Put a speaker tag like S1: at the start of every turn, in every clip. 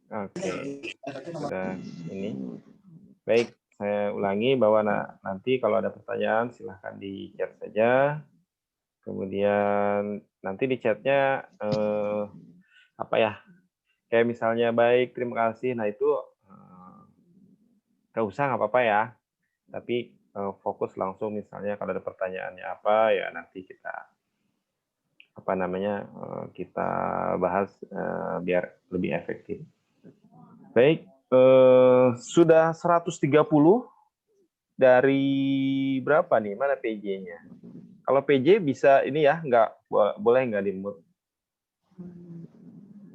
S1: Oke, sudah ini. Baik, saya ulangi bahwa nanti kalau ada pertanyaan silahkan di chat saja. Kemudian nanti di chatnya apa ya? Kayak misalnya baik, terima kasih. Nah itu nggak usah nggak apa-apa ya. Tapi fokus langsung misalnya kalau ada pertanyaannya apa ya nanti kita apa namanya kita bahas biar lebih efektif. Baik, sudah 130 dari berapa nih? Mana PJ-nya? Kalau PJ bisa ini ya, nggak boleh nggak di-mute.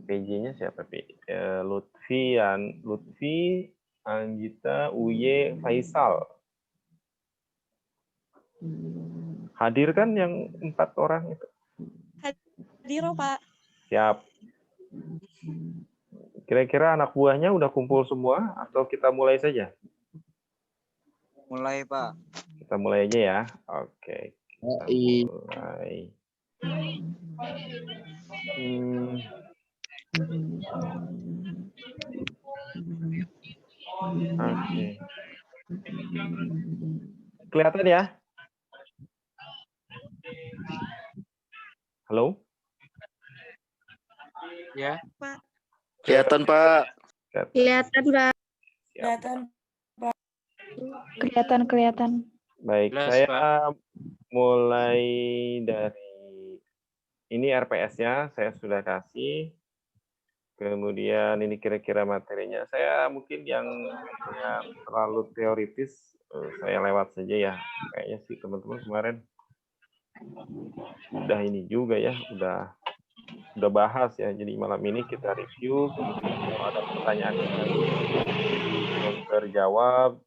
S1: PJ-nya siapa? Lutfi, Anggita, Uye, Faisal. Hadir kan yang 4 orang itu?
S2: Hadir, Pak.
S1: Siap. Kira-kira anak buahnya udah kumpul semua atau kita mulai saja?
S3: Mulai, Pak.
S1: Kita mulai aja ya. Oke, kita mulai. Oke. Kelihatan ya? Halo?
S3: Ya.
S2: Pak.
S4: Kelihatan, Pak.
S5: Kelihatan, Pak.
S2: Kelihatan.
S5: Kelihatan.
S1: Baik,
S3: Jelas,
S1: saya
S3: Pak.
S1: mulai dari ini RPS-nya saya sudah kasih. Kemudian ini kira-kira materinya. Saya mungkin yang terlalu teoritis saya lewat saja ya. Kayaknya sih teman-teman kemarin udah ini juga ya, udah bahas ya. Jadi malam ini kita review. Kemudian kalau ada pertanyaan yang belum terjawab,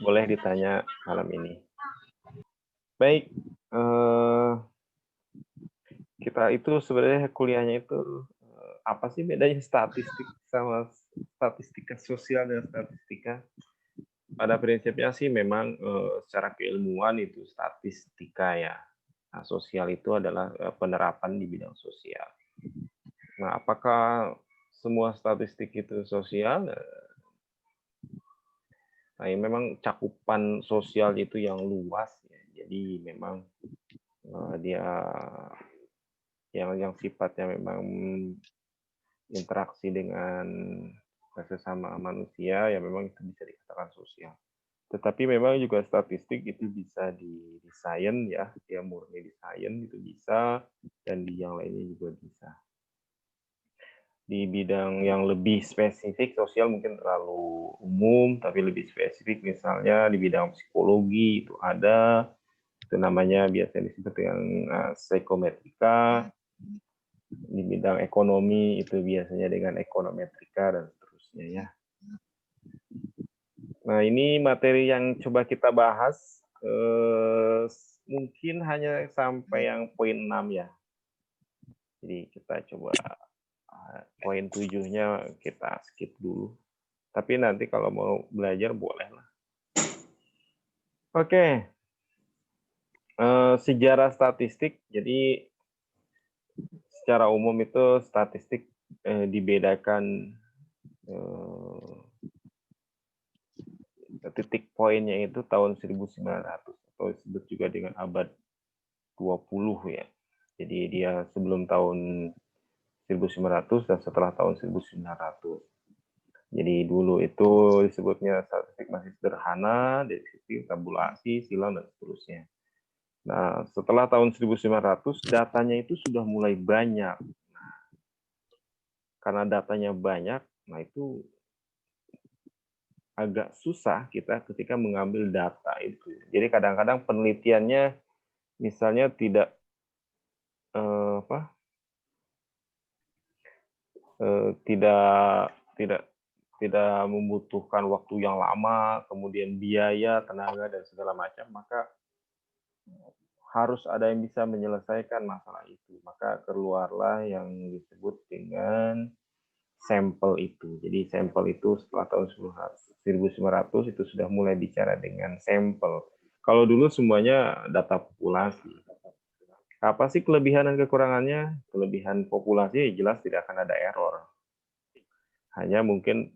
S1: boleh ditanya malam ini. Baik, kita itu sebenarnya kuliahnya itu apa sih bedanya statistik sama statistika sosial dan statistika? Pada prinsipnya sih memang secara keilmuan itu statistika ya. Nah, sosial itu adalah penerapan di bidang sosial. Nah, apakah semua statistik itu sosial? Nah, memang cakupan sosial itu yang luas ya. Jadi memang dia yang sifatnya memang interaksi dengan sesama manusia ya memang itu bisa dikatakan sosial. Tetapi memang juga statistik itu bisa di sains ya, dia murni di sains itu bisa dan di yang lainnya juga bisa. Di bidang yang lebih spesifik sosial mungkin terlalu umum, tapi lebih spesifik misalnya di bidang psikologi itu ada, itu namanya biasanya disebut dengan psikometrika. Di bidang ekonomi itu biasanya dengan ekonometrika dan seterusnya ya. Nah ini materi yang coba kita bahas mungkin hanya sampai yang poin 6 ya. Jadi kita coba poin 7-nya kita skip dulu. Tapi nanti kalau mau belajar boleh lah. Oke. Sejarah statistik. Jadi secara umum itu statistik dibedakan titik poinnya itu tahun 1900 atau disebut juga dengan abad 20 ya. Jadi dia sebelum tahun 1900 dan setelah tahun 1900. Jadi dulu itu disebutnya statistik masih sederhana, deskriptif, tabulasi, silang, dan seterusnya. Nah, setelah tahun 1900, datanya itu sudah mulai banyak. Nah, karena datanya banyak, nah itu agak susah kita ketika mengambil data itu. Jadi kadang-kadang penelitiannya misalnya tidak membutuhkan waktu yang lama, kemudian biaya, tenaga dan segala macam, maka harus ada yang bisa menyelesaikan masalah itu. Maka keluarlah yang disebut dengan sampel itu. Jadi sampel itu setelah tahun 1900 itu sudah mulai bicara dengan sampel. Kalau dulu semuanya data populasi. Apa sih kelebihan dan kekurangannya? Kelebihan populasi jelas tidak akan ada error. Hanya mungkin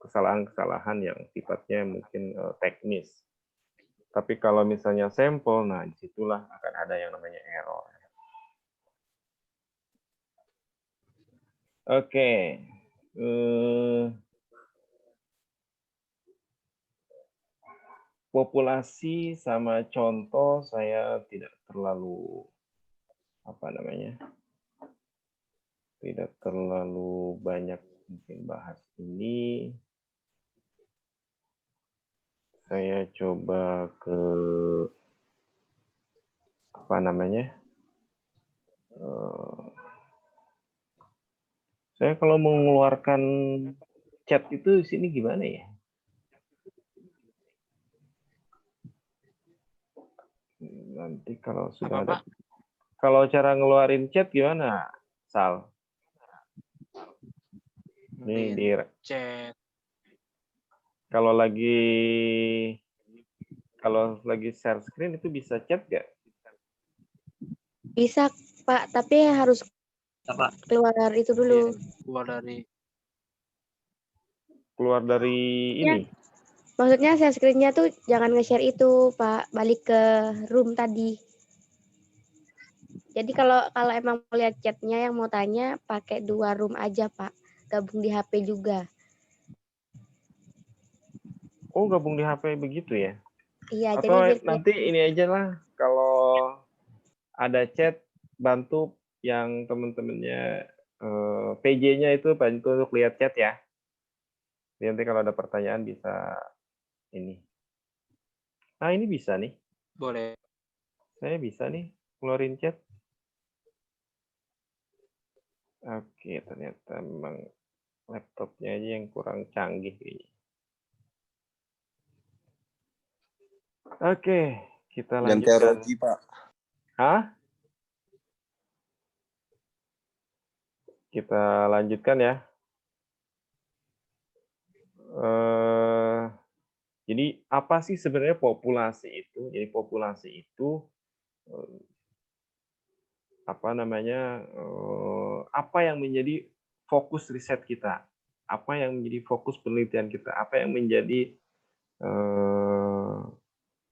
S1: kesalahan-kesalahan yang sifatnya mungkin teknis. Tapi kalau misalnya sampel, nah disitulah akan ada yang namanya error. Oke. Populasi sama contoh saya tidak terlalu tidak terlalu banyak mungkin bahas ini. Saya coba ke saya kalau mengeluarkan chat itu di sini gimana ya? Nanti kalau sudah ada. Kalau cara ngeluarin chat gimana, Sal? Ini di
S3: chat.
S1: Kalau lagi share screen itu bisa chat nggak?
S5: Bisa, Pak, tapi harus keluar itu dulu.
S1: Keluar dari ini.
S5: Maksudnya share screen-nya tuh jangan nge-share itu, Pak. Balik ke room tadi. Jadi kalau emang mau lihat chatnya yang mau tanya, pakai 2 room aja, Pak. Gabung di HP juga.
S1: Oh, gabung di HP begitu ya?
S5: Iya,
S1: atau
S5: jadi
S1: nanti ini aja lah, kalau ada chat, bantu yang teman-temannya PJ-nya itu bantu untuk lihat chat ya. Jadi nanti kalau ada pertanyaan bisa ini. Nah, ini bisa nih.
S3: Boleh.
S1: Saya bisa nih keluarin chat. Oke, ternyata memang laptopnya aja yang kurang canggih kayaknya. Oke, kita lanjutkan.
S4: Ganti ROG, Pak.
S1: Hah? Kita lanjutkan ya. Jadi apa sih sebenarnya populasi itu? Jadi populasi itu apa yang menjadi fokus riset kita? Apa yang menjadi fokus penelitian kita? Apa yang menjadi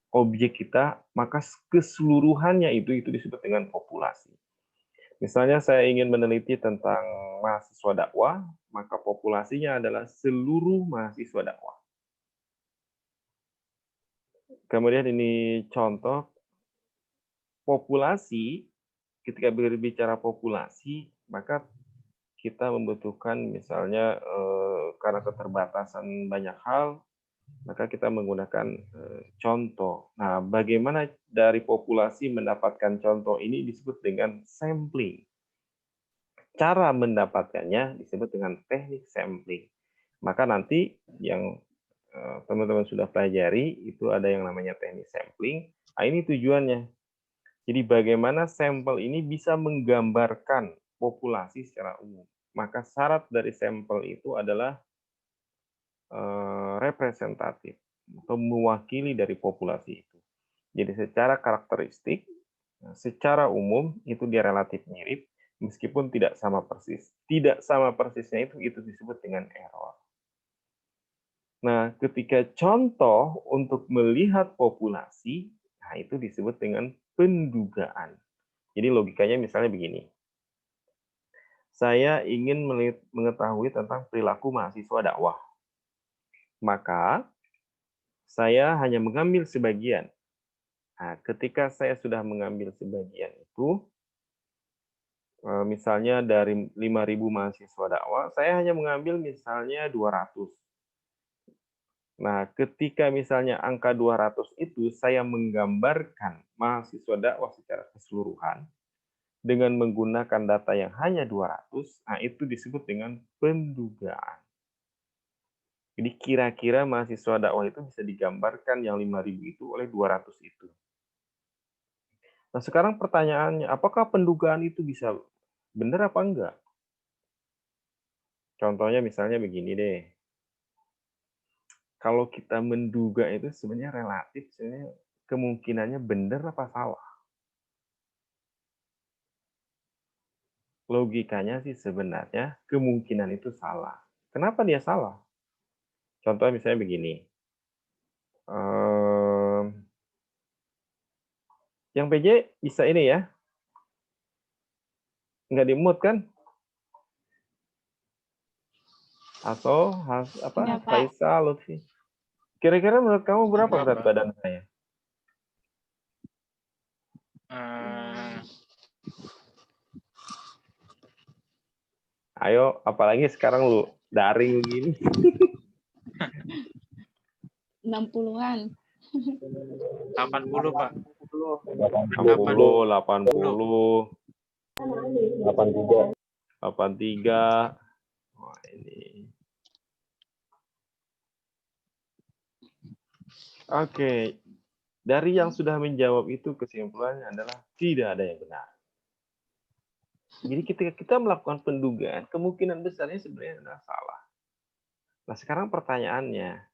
S1: objek kita? Maka keseluruhannya itu disebut dengan populasi. Misalnya saya ingin meneliti tentang mahasiswa dakwah, maka populasinya adalah seluruh mahasiswa dakwah. Kemudian ini contoh populasi. Ketika berbicara populasi, maka kita membutuhkan misalnya karena keterbatasan banyak hal, maka kita menggunakan contoh. Nah, bagaimana dari populasi mendapatkan contoh ini disebut dengan sampling. Cara mendapatkannya disebut dengan teknik sampling. Maka nanti yang teman-teman sudah pelajari itu ada yang namanya teknik sampling. Nah, ini tujuannya. Jadi bagaimana sampel ini bisa menggambarkan populasi secara umum. Maka syarat dari sampel itu adalah representatif atau mewakili dari populasi itu. Jadi secara karakteristik, secara umum itu dia relatif mirip, meskipun tidak sama persis. Tidak sama persisnya itu disebut dengan error. Nah, ketika contoh untuk melihat populasi, nah itu disebut dengan pendugaan. Jadi logikanya misalnya begini. Saya ingin mengetahui tentang perilaku mahasiswa dakwah. Maka saya hanya mengambil sebagian. Nah, ketika saya sudah mengambil sebagian itu, misalnya dari 5.000 mahasiswa dakwah, saya hanya mengambil misalnya 200. Nah, ketika misalnya angka 200 itu saya menggambarkan mahasiswa dakwah secara keseluruhan dengan menggunakan data yang hanya 200, nah itu disebut dengan pendugaan. Jadi kira-kira mahasiswa dakwah itu bisa digambarkan yang 5.000 itu oleh 200 itu. Nah, sekarang pertanyaannya, apakah pendugaan itu bisa benar apa enggak? Contohnya misalnya begini deh. Kalau kita menduga itu sebenarnya relatif, sebenarnya kemungkinannya benar apa salah. logikanya sih sebenarnya kemungkinan itu salah. Kenapa dia salah? Contohnya misalnya begini. Yang PJ bisa ini ya? Nggak di-mute kan? Atau apa?
S2: Ya, Pak.
S1: Faisal, Lutfi. Kira-kira menurut kamu berapa
S3: Enggak,
S1: berat
S3: Pak.
S1: badan saya? Ayo, apalagi sekarang lu daring begini.
S2: 60-an.
S3: 80, Pak.
S1: 60, 80, 83. Wah, ini. Oke. Dari yang sudah menjawab itu kesimpulannya adalah tidak ada yang benar. Jadi ketika kita melakukan pendugaan, kemungkinan besarnya sebenarnya adalah salah. Nah, sekarang pertanyaannya,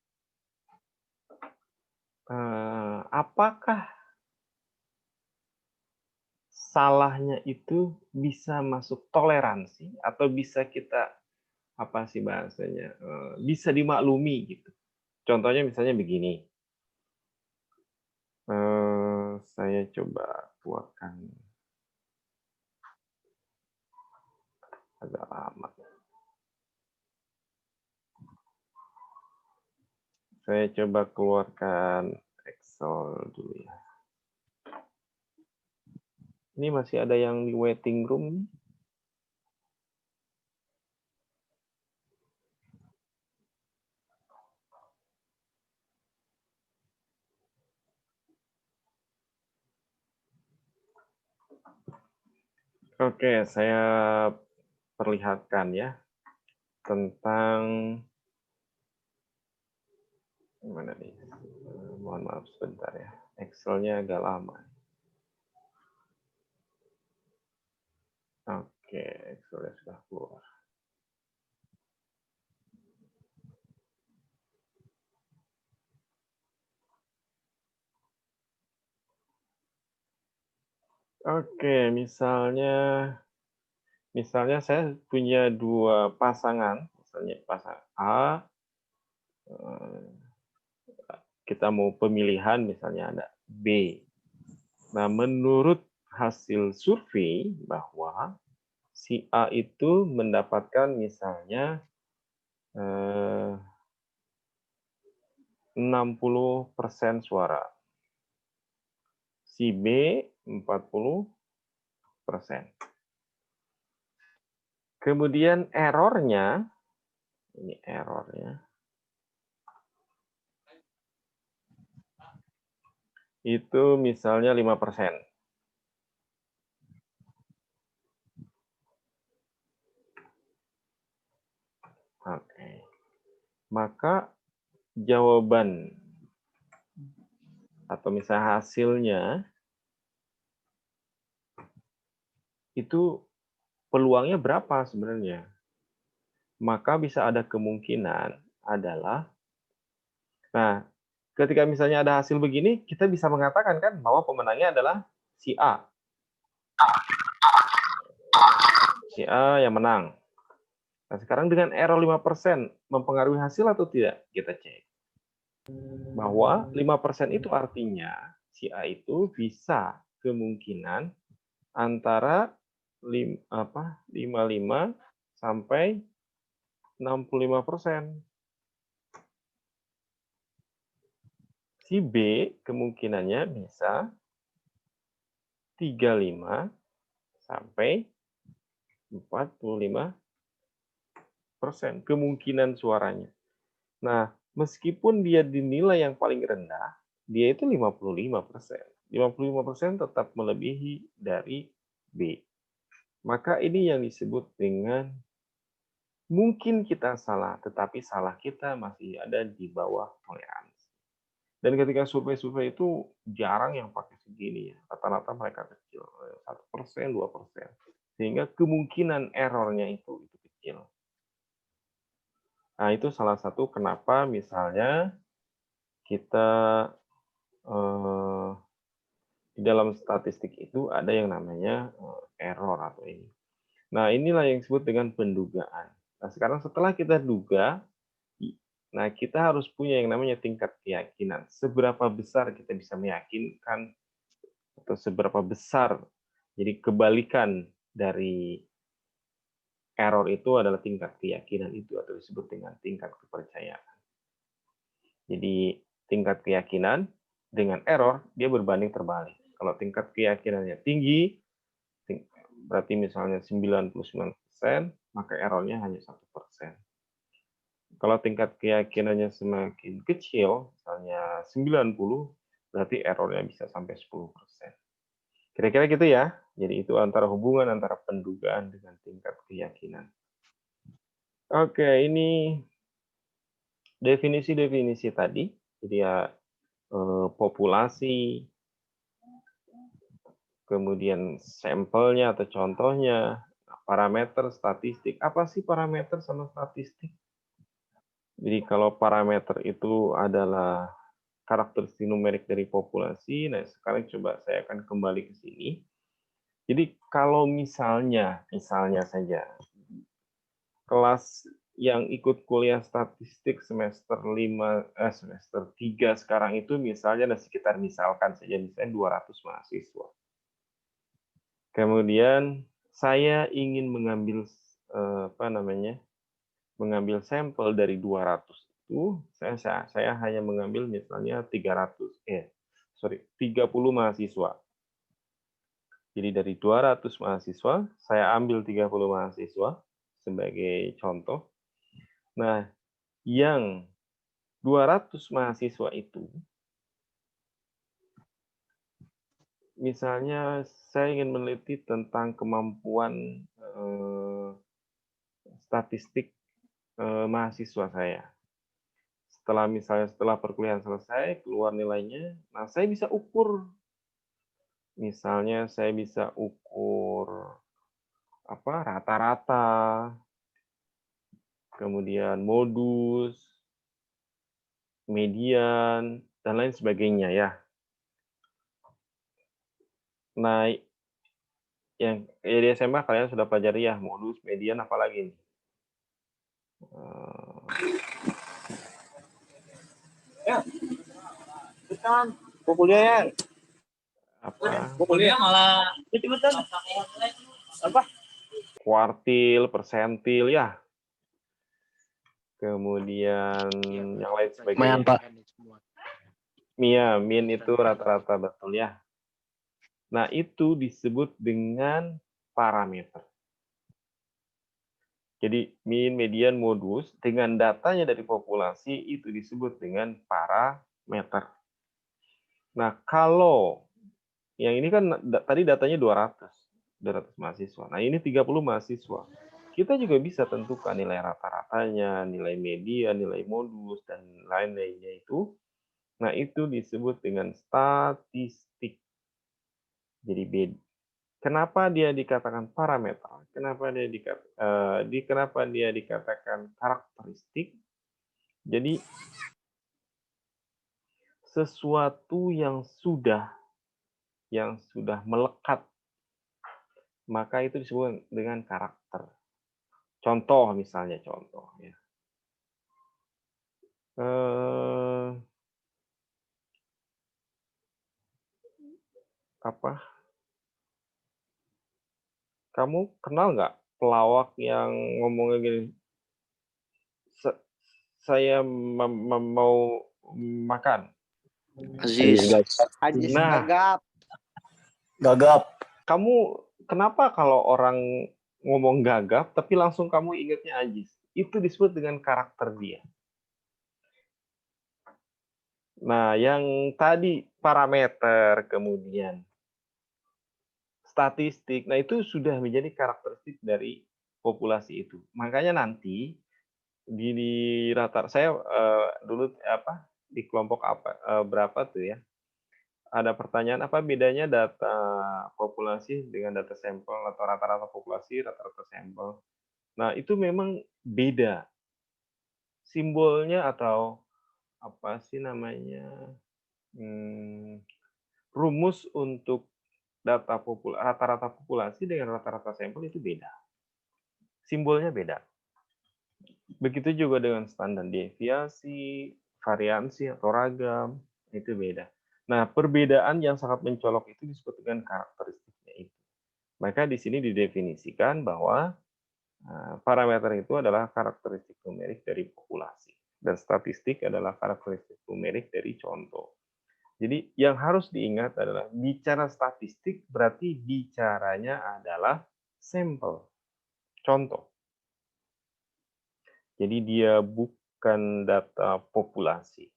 S1: apakah salahnya itu bisa masuk toleransi atau bisa kita apa sih bahasanya, bisa dimaklumi gitu? Contohnya misalnya begini, saya coba buatkan agak lama. Saya coba keluarkan Excel dulu ya. Ini masih ada yang di waiting room. Oke, saya perlihatkan ya tentang mana nih? Mohon maaf sebentar ya. Excel-nya agak lama. Oke, Excel-nya sudah keluar. Oke, misalnya saya punya dua pasangan, misalnya pasangan A, kita mau pemilihan misalnya ada B. Nah, menurut hasil survei bahwa si A itu mendapatkan misalnya 60% suara. Si B 40%. Kemudian errornya, ini errornya, itu misalnya 5%. Oke. Maka jawaban atau misalnya hasilnya itu peluangnya berapa sebenarnya? Maka bisa ada kemungkinan adalah, nah, ketika misalnya ada hasil begini, kita bisa mengatakan kan bahwa pemenangnya adalah si A. Si A yang menang. Nah, sekarang dengan error 5% mempengaruhi hasil atau tidak? Kita cek. Bahwa 5% itu artinya si A itu bisa kemungkinan antara 55 sampai 65%. Si B kemungkinannya bisa 35 sampai 45% kemungkinan suaranya. Nah, meskipun dia dinilai yang paling rendah, dia itu 55%. 55% tetap melebihi dari B. Maka ini yang disebut dengan mungkin kita salah, tetapi salah kita masih ada di bawah toleransi. Dan ketika survei-survei itu jarang yang pakai segini ya. Rata-rata mereka kecil, 1%, 2%. Sehingga kemungkinan errornya itu kecil. Nah, itu salah satu kenapa misalnya kita di dalam statistik itu ada yang namanya error atau ini. Nah, inilah yang disebut dengan pendugaan. Nah, sekarang setelah kita duga, nah kita harus punya yang namanya tingkat keyakinan. Seberapa besar kita bisa meyakinkan atau seberapa besar. Jadi kebalikan dari error itu adalah tingkat keyakinan itu atau disebut dengan tingkat kepercayaan. Jadi tingkat keyakinan dengan error dia berbanding terbalik. Kalau tingkat keyakinannya tinggi, berarti misalnya 99%, maka errornya hanya 1%. Kalau tingkat keyakinannya semakin kecil, misalnya 90, berarti errornya bisa sampai 10%. Kira-kira gitu ya. Jadi itu antara hubungan antara pendugaan dengan tingkat keyakinan. Oke, ini definisi-definisi tadi. Jadi ya populasi, kemudian sampelnya atau contohnya, parameter, statistik. Apa sih parameter sama statistik? Jadi kalau parameter itu adalah karakteristik numerik dari populasi, nah sekarang coba saya akan kembali ke sini. Jadi kalau misalnya saja, kelas yang ikut kuliah statistik semester 3 sekarang itu misalnya ada sekitar misalkan saja misalnya 200 mahasiswa. Kemudian saya ingin mengambil mengambil sampel dari 200 itu, saya hanya mengambil misalnya 30 mahasiswa. Jadi dari 200 mahasiswa, saya ambil 30 mahasiswa sebagai contoh. Nah, yang 200 mahasiswa itu, misalnya saya ingin meneliti tentang kemampuan statistik mahasiswa saya. Setelah perkuliahan selesai, keluar nilainya, nah saya bisa ukur. Misalnya saya bisa ukur rata-rata, kemudian modus, median, dan lain sebagainya ya. Nah, yang di SMA kalian sudah pelajari ya, modus, median, apalagi nih?
S3: Ya, bukan. Kuliah ya.
S1: Apa?
S3: Kuliah malah cepetan. Apa?
S1: Kuartil, persentil ya. Kemudian yang lain sebagainya.
S4: Pak.
S1: Iya, min itu rata-rata betul ya. Nah, itu disebut dengan parameter. Jadi min, median, modus dengan datanya dari populasi itu disebut dengan parameter. Nah, kalau yang ini kan tadi datanya 200 mahasiswa. Nah, ini 30 mahasiswa. Kita juga bisa tentukan nilai rata-ratanya, nilai median, nilai modus, dan lain-lainnya itu. Nah, itu disebut dengan statistik. Jadi kenapa dia dikatakan parameter? Kenapa dia dikatakan karakteristik? Jadi sesuatu yang sudah melekat, maka itu disebut dengan karakter. Contoh misalnya ya. Kamu kenal nggak pelawak yang ngomongnya gini? Saya mau makan.
S4: Aziz.
S1: Nah,
S4: Gagap.
S1: kamu kenapa kalau orang ngomong gagap tapi langsung kamu ingatnya Aziz? Itu disebut dengan karakter dia. Nah, yang tadi parameter, kemudian statistik, nah itu sudah menjadi karakteristik dari populasi itu. Makanya nanti di rata saya dulu di kelompok berapa tuh ya? Ada pertanyaan apa bedanya data populasi dengan data sampel atau rata-rata populasi, rata-rata sampel. Nah, itu memang beda. Simbolnya atau apa sih namanya? Rumus untuk rata-rata populasi dengan rata-rata sampel itu beda. simbolnya beda. Begitu juga dengan standar deviasi, variansi atau ragam, itu beda. Nah, perbedaan yang sangat mencolok itu disebut dengan karakteristiknya itu. Maka di sini didefinisikan bahwa parameter itu adalah karakteristik numerik dari populasi. Dan statistik adalah karakteristik numerik dari contoh. Jadi yang harus diingat adalah bicara statistik berarti bicaranya adalah sampel, contoh. Jadi dia bukan data populasi.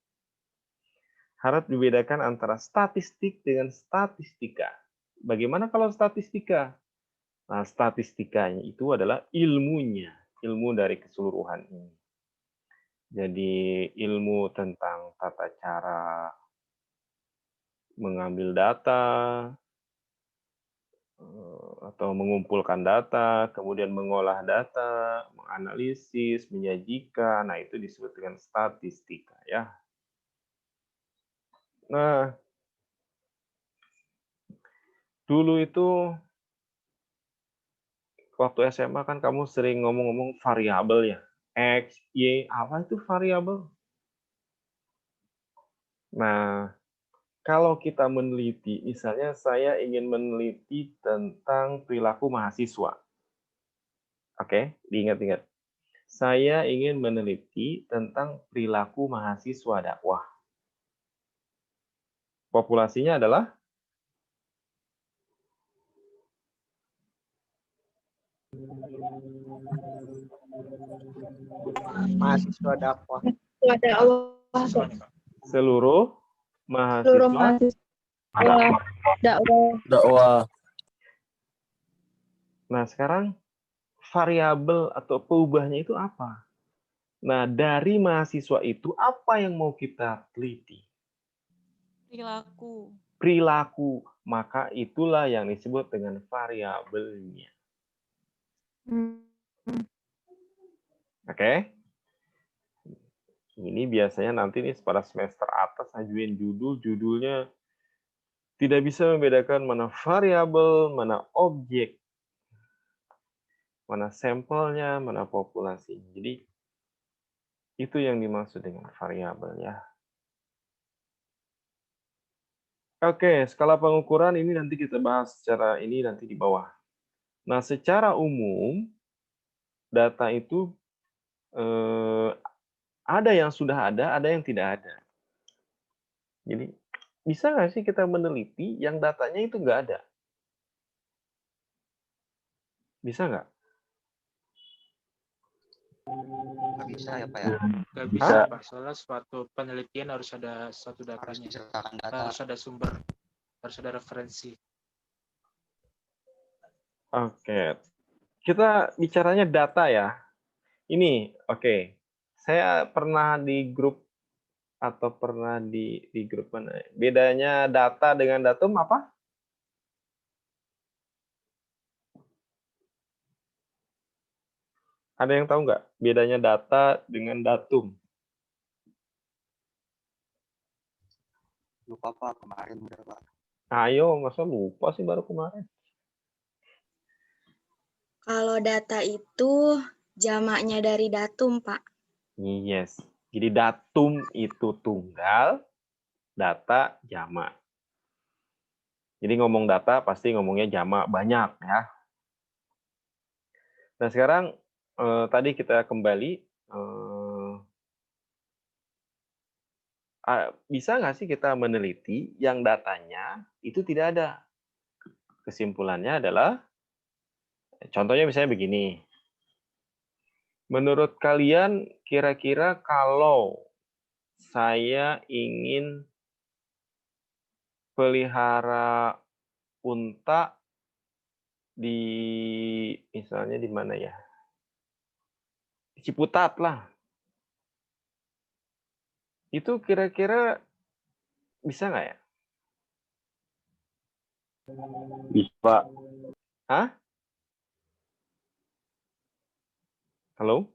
S1: Harus dibedakan antara statistik dengan statistika. Bagaimana kalau statistika? Nah, statistikanya itu adalah ilmunya, ilmu dari keseluruhan ini. Jadi ilmu tentang tata cara mengambil data, atau mengumpulkan data, kemudian mengolah data, menganalisis, menyajikan, nah itu disebut dengan statistika ya. Nah, dulu itu waktu SMA kan kamu sering ngomong-ngomong variabel ya, X, Y, apa itu variabel? Nah, kalau kita meneliti, misalnya saya ingin meneliti tentang perilaku mahasiswa. Oke, diingat-ingat. Saya ingin meneliti tentang perilaku mahasiswa dakwah. Populasinya adalah
S3: Mahasiswa dakwah.
S2: Ada Allah.
S1: seluruh
S2: Seluruh
S1: mahasiswa
S2: mahasiswa dakwah.
S4: Dakwah.
S1: Nah, sekarang variabel atau peubahnya itu apa? Nah, dari mahasiswa itu apa yang mau kita teliti?
S6: Perilaku.
S1: Perilaku. Maka itulah yang disebut dengan variabelnya. Oke? Ini biasanya nanti nih pada semester atas ajuin judulnya tidak bisa membedakan mana variabel, mana objek, mana sampelnya, mana populasi. Jadi itu yang dimaksud dengan variabel ya. Oke, skala pengukuran ini nanti kita bahas secara ini nanti di bawah. Nah, secara umum data itu ada yang sudah ada yang tidak ada. Jadi bisa nggak sih kita meneliti yang datanya itu nggak ada? Bisa nggak?
S3: Nggak bisa ya Pak ya?
S7: Nggak bisa, Pak. Soalnya suatu penelitian harus ada suatu
S3: Harus
S7: datanya.
S3: disertakan data.
S7: Harus ada sumber, harus ada referensi.
S1: Oke. Kita bicaranya data ya. Ini, oke. Saya pernah di grup atau pernah di grup mana? Bedanya data dengan datum apa? Ada yang tahu nggak bedanya data dengan datum?
S3: Lupa Pak, kemarin udah Pak.
S1: Ayo, masa lupa sih baru kemarin?
S2: Kalau data itu jamaknya dari datum, Pak.
S1: Yes. Jadi datum itu tunggal, data jamak. Jadi ngomong data pasti ngomongnya jamak banyak ya. Nah sekarang tadi kita kembali, bisa nggak sih kita meneliti yang datanya itu tidak ada? Kesimpulannya adalah, contohnya misalnya begini. Menurut kalian kira-kira kalau saya ingin pelihara unta di misalnya di mana ya? Di Ciputat lah. Itu kira-kira bisa nggak ya?
S4: Bisa.
S1: Hah? Halo?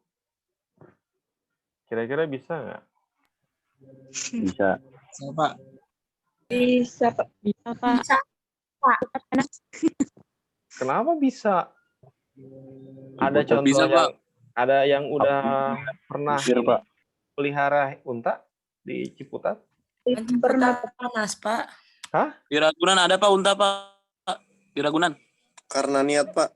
S1: Kira-kira bisa nggak?
S4: Bisa.
S7: Bisa, Pak.
S2: Bisa, Pak.
S6: Bisa, Pak.
S2: Bisa, Pak.
S1: Kenapa bisa? Ada
S4: Ciputat
S1: contoh
S6: Bisa,
S1: yang
S6: Pak.
S1: ada yang udah pernah
S4: Mesir,
S1: ini,
S4: Pak.
S1: pelihara unta di Ciputat?
S2: Pernah.
S8: panas, Pak.
S1: Hah?
S6: Di Ragunan ada, Pak, unta, Pak. Di Ragunan.
S9: Karena niat, Pak.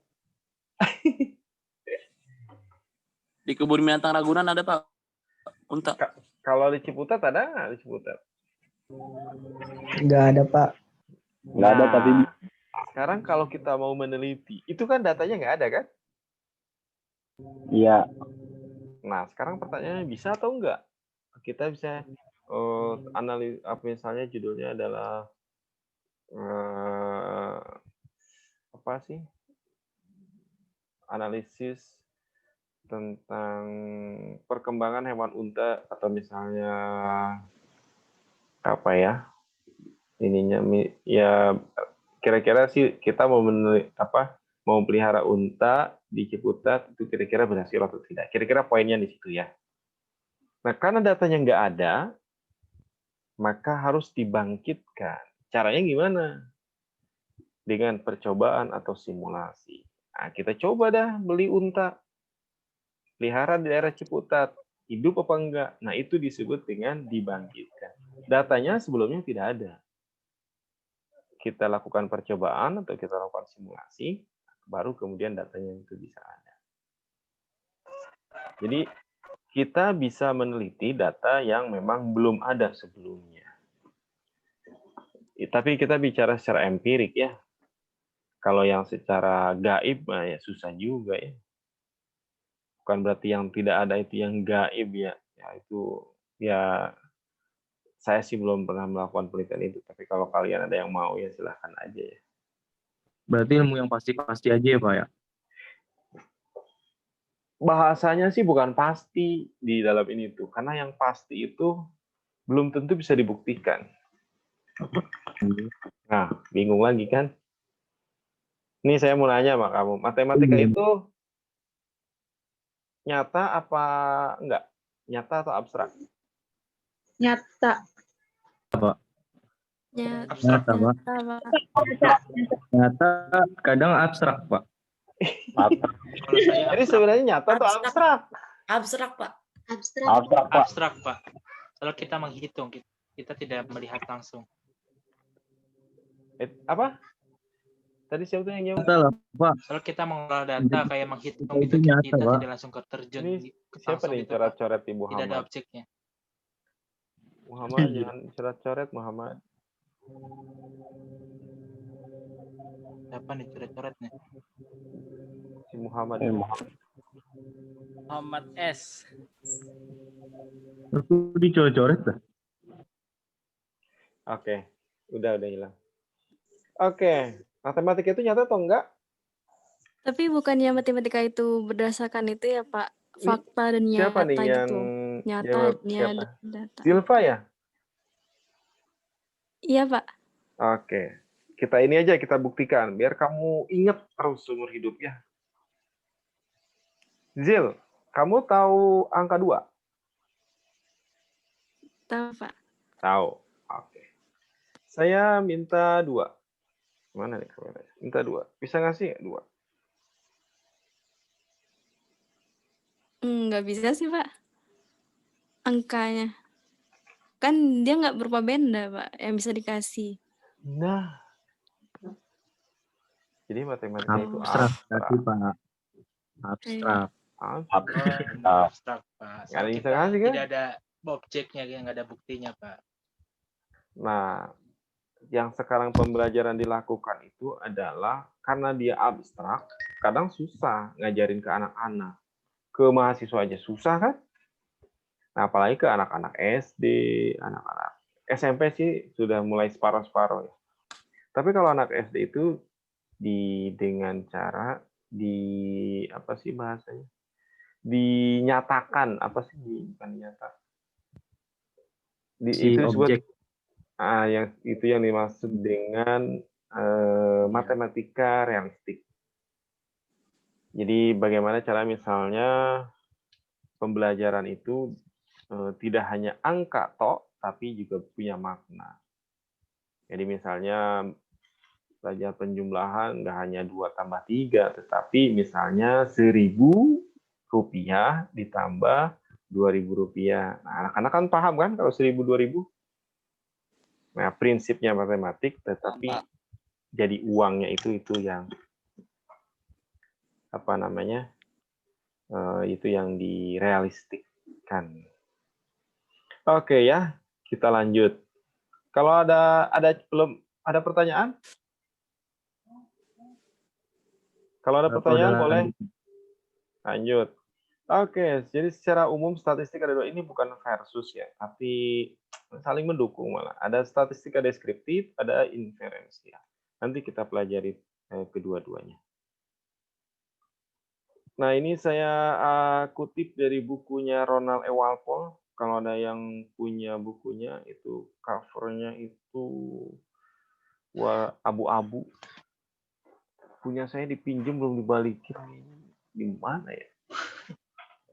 S6: Di kebun binatang Ragunan ada, Pak. Unta.
S1: Kalau di Ciputat ada nggak di Ciputat?
S3: Nggak ada, Pak.
S4: Nggak ada, tapi
S1: sekarang kalau kita mau meneliti, itu kan datanya nggak ada kan?
S4: iya.
S1: Nah, sekarang pertanyaannya bisa atau enggak? Kita bisa analis, misalnya judulnya adalah apa sih? Analisis tentang perkembangan hewan unta, atau misalnya apa ya? Ininya ya kira-kira sih kita mau mau pelihara unta di Ciputat itu kira-kira berhasil atau tidak? Kira-kira poinnya di situ ya. Nah, karena datanya nggak ada, maka harus dibangkitkan. Caranya gimana? Dengan percobaan atau simulasi. Nah, kita coba dah beli unta, pelihara di daerah Ciputat, hidup apa enggak? Nah, itu disebut dengan dibangkitkan. Datanya sebelumnya tidak ada. Kita lakukan percobaan atau kita lakukan simulasi, baru kemudian datanya itu bisa ada. Jadi, kita bisa meneliti data yang memang belum ada sebelumnya. Tapi kita bicara secara empirik ya. Kalau yang secara gaib, ya susah juga ya. Bukan berarti yang tidak ada itu yang gaib ya. Ya itu ya saya sih belum pernah melakukan penelitian itu. Tapi kalau kalian ada yang mau ya silahkan aja ya.
S10: Berarti ilmu yang pasti-pasti aja ya, Pak ya?
S1: Bahasanya sih bukan pasti di dalam ini tuh. Karena yang pasti itu belum tentu bisa dibuktikan. Nah, bingung lagi kan? Ini saya mau nanya sama kamu. Matematika itu nyata apa enggak? Nyata atau abstrak?
S2: Nyata.
S10: Nyata, Pak. Nyata kadang abstrak, Pak.
S7: Kalau saya
S1: Jadi sebenarnya nyata atau abstrak?
S8: Abstrak, Pak.
S2: Abstrak.
S4: Abstrak, Pak.
S7: abstrak, Pak. Kalau kita menghitung, kita tidak melihat langsung.
S1: Apa? Tadi siapa tuh yang jawab?
S10: Nyata lah, Pak.
S7: Kalau kita mengolah data kayak menghitung
S10: Itu
S7: gitu,
S10: nyata,
S7: kita
S10: Pak.
S7: tidak langsung terjun
S1: Ini siapa
S7: langsung
S1: nih
S7: gitu, Pak.
S1: coret-coret di
S7: Tidak ada
S1: Muhammad?
S7: objeknya.
S1: Muhammad jangan coret-coret Muhammad.
S7: Apa nih coret-coretnya?
S1: Si Muhammad.
S11: Muhammad S.
S10: Aku dicoret-coret dah.
S1: Oke, udah hilang. Oke, matematika itu nyata atau enggak?
S12: Tapi bukannya matematika itu berdasarkan itu ya Pak, fakta dan
S1: Siapa
S12: nyata
S1: nih yang
S12: gitu. Nyata
S1: jawab?
S12: ya
S1: Siapa?
S12: data.
S1: Silva ya?
S12: Iya Pak.
S1: Oke. Kita ini aja kita buktikan biar kamu ingat terus seumur hidup ya. Zil, kamu tahu angka 2?
S12: Tahu Pak.
S1: Tahu. Oke. Saya minta 2. Mana nih kameranya? Minta 2. Bisa ngasih 2?
S12: Nggak bisa sih Pak. Angkanya. Kan dia nggak berupa benda Pak yang bisa dikasih.
S1: Nah. Jadi matematika itu
S10: Abstrak,
S1: abstrak.
S10: Pak. Abstrak.
S7: Abstrak, Pak.
S1: Nggak ada yang bisa
S7: Kita
S1: ngasih kan?
S7: tidak ada objeknya, nggak ada buktinya, Pak.
S1: Nah, yang sekarang pembelajaran dilakukan itu adalah karena dia abstrak, kadang susah ngajarin ke anak-anak. Ke mahasiswa aja susah kan? Nah, apalagi ke anak-anak SD, anak-anak SMP sih sudah mulai separuh-separuh ya. Tapi kalau anak SD itu dengan cara apa sih bahasanya? Dinyatakan, apa sih bukan nyata?
S10: Si
S1: itu disebut
S10: objek.
S1: yang itu yang dimaksud dengan matematika realistik. Jadi bagaimana cara misalnya pembelajaran itu tidak hanya angka tok, tapi juga punya makna. Jadi misalnya belajar penjumlahan nggak hanya 2 tambah 3, tetapi misalnya Rp1.000 ditambah Rp2.000. Nah, anak-anak kan paham kan kalau 1.000, 2.000? Nah, prinsipnya matematik, tetapi jadi uangnya itu yang apa namanya? Itu yang direalistikkan. Oke ya, kita lanjut. Kalau belum ada pertanyaan? Kalau ada pertanyaan boleh lanjut. Oke, jadi secara umum statistika ada 2, ini bukan versus ya, tapi saling mendukung malah. Ada statistika deskriptif, ada inferensial. Nanti kita pelajari kedua-duanya. Nah, ini saya kutip dari bukunya Ronald E. Walpole. Kalau ada yang punya bukunya, itu covernya itu abu-abu. Punya saya dipinjam belum dibalikin. Di mana ya?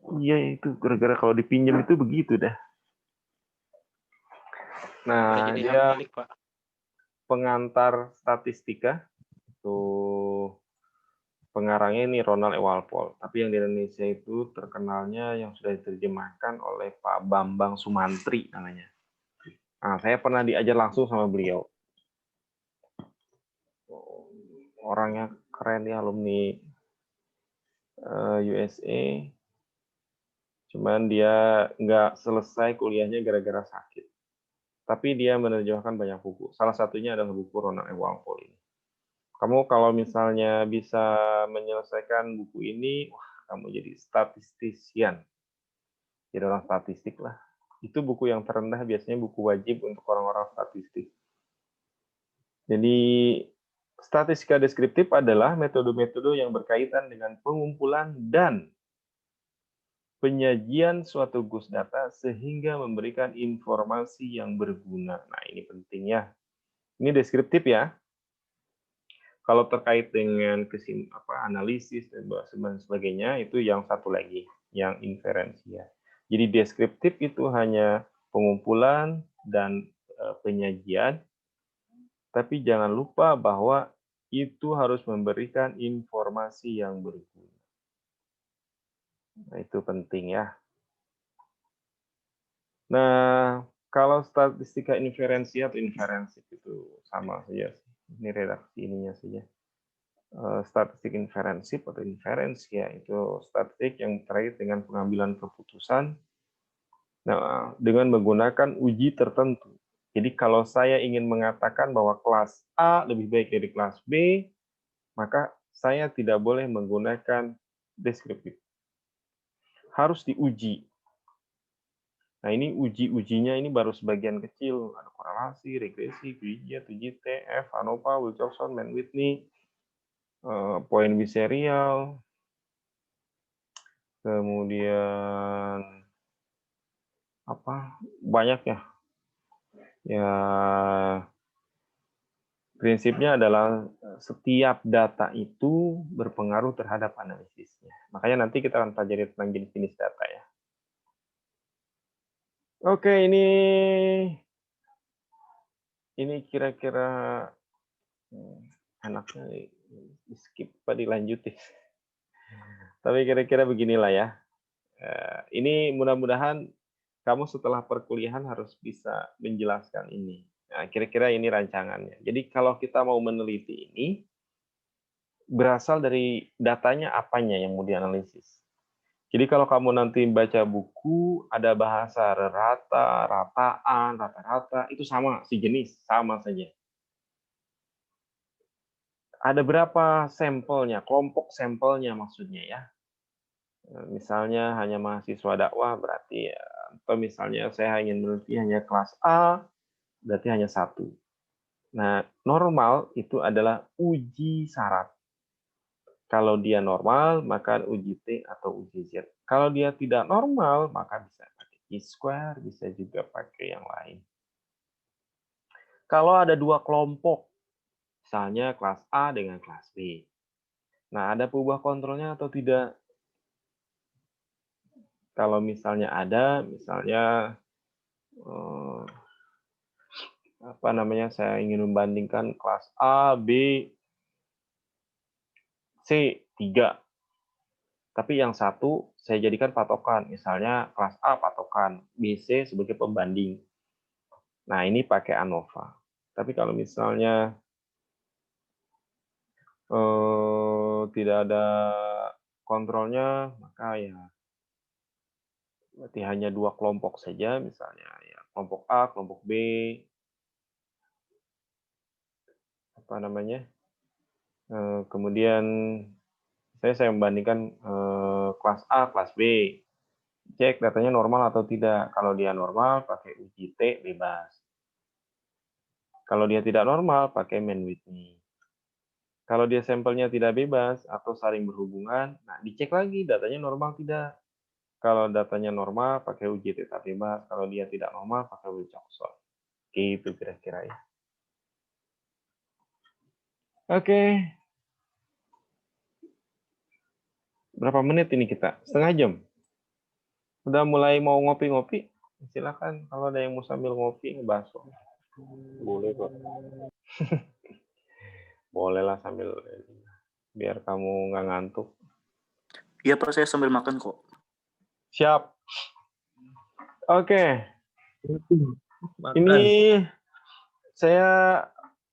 S1: Iya, itu gara-gara kalau dipinjam itu begitu dah. Nah,
S7: Jadi
S1: dia
S7: hak milik, Pak.
S1: pengantar statistika. Itu pengarangnya ini Ronald E. Walpole. Tapi yang di Indonesia itu terkenalnya yang sudah diterjemahkan oleh Pak Bambang Sumantri namanya. Nah, saya pernah diajar langsung sama beliau. Orangnya keren ya, alumni USA. Cuman dia nggak selesai kuliahnya gara-gara sakit. Tapi dia menerjemahkan banyak buku. Salah satunya adalah buku Ronald E. Walpole ini. Kamu kalau misalnya bisa menyelesaikan buku ini, wah, kamu jadi statistician. Jadi orang statistik lah. Itu buku yang terendah, biasanya buku wajib untuk orang-orang statistik. Jadi, statistika deskriptif adalah metode-metode yang berkaitan dengan pengumpulan dan penyajian suatu gus data sehingga memberikan informasi yang berguna. Nah, ini penting ya. Ini deskriptif ya. Kalau terkait dengan analisis dan sebagainya, itu yang satu lagi, yang inferensial. Jadi deskriptif itu hanya pengumpulan dan penyajian, tapi jangan lupa bahwa itu harus memberikan informasi yang berguna. Nah, itu penting ya. Nah, kalau statistika inferensi atau inferensif itu sama saja. Ini redaksi ininya saja. Statistik inferensif atau inferensia itu statistik yang terkait dengan pengambilan keputusan dengan menggunakan uji tertentu. Jadi kalau saya ingin mengatakan bahwa kelas A lebih baik dari kelas B, maka saya tidak boleh menggunakan deskriptif. Harus diuji. Nah, ini uji-ujinya ini baru sebagian kecil. Ada korelasi, regresi, Gaussian, UGT, ANOVA, Wilcoxon, Mann-Whitney, poin biserial, kemudian banyak ya. Ya, prinsipnya adalah setiap data itu berpengaruh terhadap analisisnya. Makanya nanti kita akan pelajari tentang jenis-jenis data ya. Oke, ini kira-kira enaknya di skip apa dilanjutin. Tapi kira-kira beginilah ya. Ini mudah-mudahan kamu setelah perkuliahan harus bisa menjelaskan ini. Nah, kira-kira ini rancangannya. Jadi kalau kita mau meneliti ini, berasal dari datanya apanya yang mau dianalisis. Jadi kalau kamu nanti baca buku, ada bahasa rata, rataan, rata-rata, itu sama, sejenis, sama saja. Ada berapa sampelnya, kelompok sampelnya maksudnya ya. Misalnya hanya mahasiswa dakwah, berarti ya, atau misalnya saya ingin meneliti hanya kelas A, berarti hanya 1. Nah, normal itu adalah uji syarat. Kalau dia normal, maka uji T atau uji Z. Kalau dia tidak normal, maka bisa pakai chi-square, bisa juga pakai yang lain. Kalau ada 2 kelompok, misalnya kelas A dengan kelas B. Nah, ada perubahan kontrolnya atau tidak? Kalau misalnya ada, misalnya apa namanya, saya ingin membandingkan kelas A, B, C 3. Tapi yang satu saya jadikan patokan, misalnya kelas A patokan, B, C sebagai pembanding. Nah, ini pakai ANOVA. Tapi kalau misalnya tidak ada kontrolnya, maka ya berarti hanya 2 kelompok saja, misalnya ya kelompok A, kelompok B, apa namanya, kemudian saya membandingkan kelas A, kelas B, cek datanya normal atau tidak. Kalau dia normal, pakai uji T bebas. Kalau dia tidak normal, pakai Man-Whitney. Kalau dia sampelnya tidak bebas atau saling berhubungan, nah dicek lagi datanya normal tidak. Kalau datanya normal, pakai uji tetap bebas. Kalau dia tidak normal, pakai Wilcoxon. Gitu kira-kira ya. Oke. Berapa menit ini kita? Setengah jam. Udah mulai mau ngopi-ngopi? Silakan kalau ada yang mau sambil ngopi, ngebahas. Boleh kok. Boleh lah sambil, biar kamu nggak ngantuk.
S6: Iya Pak, saya sambil makan kok.
S1: Siap. Oke. Ini saya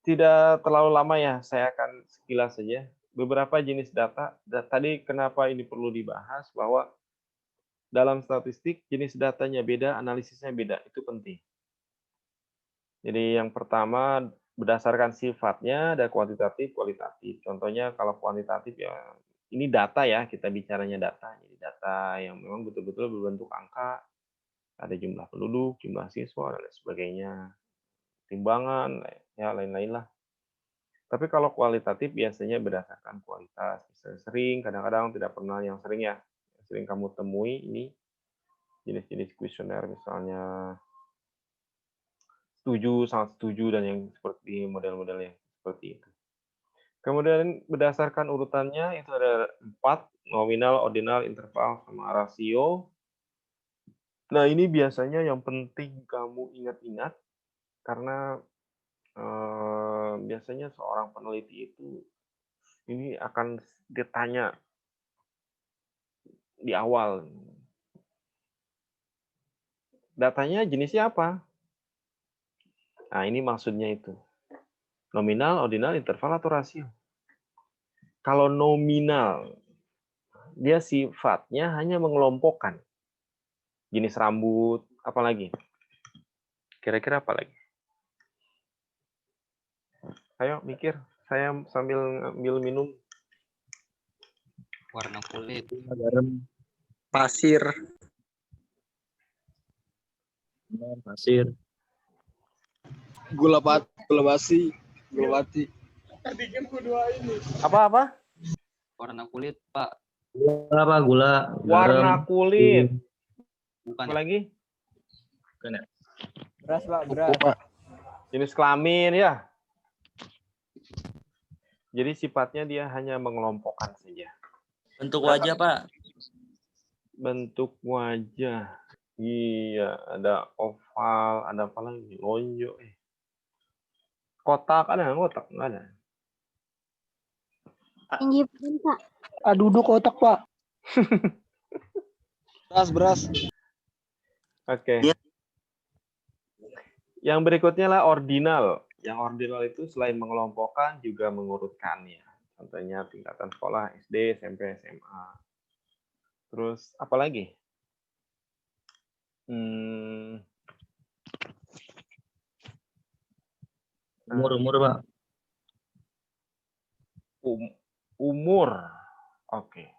S1: tidak terlalu lama ya, saya akan sekilas saja. Beberapa jenis data, tadi kenapa ini perlu dibahas, bahwa dalam statistik jenis datanya beda, analisisnya beda, itu penting. Jadi yang pertama, berdasarkan sifatnya ada kuantitatif, kualitatif. Contohnya kalau kuantitatif ya, ini data ya, kita bicaranya data. Jadi data yang memang betul-betul berbentuk angka, ada jumlah penduduk, jumlah siswa, dan lain sebagainya. Timbangan, ya lain-lain lah. Tapi kalau kualitatif biasanya berdasarkan kualitas. Bisa sering, kadang-kadang tidak pernah yang sering ya. Yang sering kamu temui ini jenis-jenis kuesioner misalnya setuju, sangat setuju, dan yang seperti model-model yang seperti itu. Kemudian berdasarkan urutannya itu ada 4, nominal, ordinal, interval, sama rasio. Nah ini biasanya yang penting kamu ingat-ingat, karena biasanya seorang peneliti itu ini akan ditanya di awal. Datanya jenisnya apa? Nah, ini maksudnya itu. Nominal, ordinal, interval, atau rasio. Kalau nominal, dia sifatnya hanya mengelompokkan. Jenis rambut, apa lagi? Kira-kira apa lagi? Ayo mikir, saya sambil ngambil minum.
S3: Warna kulit.
S10: garam,
S7: Pasir.
S10: pasir,
S7: Gula basi.
S1: Apa-apa?
S3: Warna kulit, Pak.
S10: gula apa? Gula,
S1: Warna
S10: garam,
S1: kulit.
S3: Bukan.
S1: Apa lagi?
S10: bukan ya?
S7: Beras, Pak. Beras.
S1: Jenis kelamin ya. Jadi sifatnya dia hanya mengelompokkan saja.
S6: Bentuk wajah Pak.
S1: Bentuk wajah. Iya, ada oval, ada apa lagi? Lonjong. Kotak, ada nggak kotak? Nggak ada.
S5: Tinggi badan, Pak.
S7: Duduk kotak, Pak. Beras.
S1: Oke.
S6: Iya.
S1: Yang berikutnya lah ordinal. Yang ordinal itu selain mengelompokkan juga mengurutkannya. Contohnya tingkatan sekolah SD, SMP, SMA. Terus apa lagi?
S10: Umur, Pak.
S1: Umur. Oke.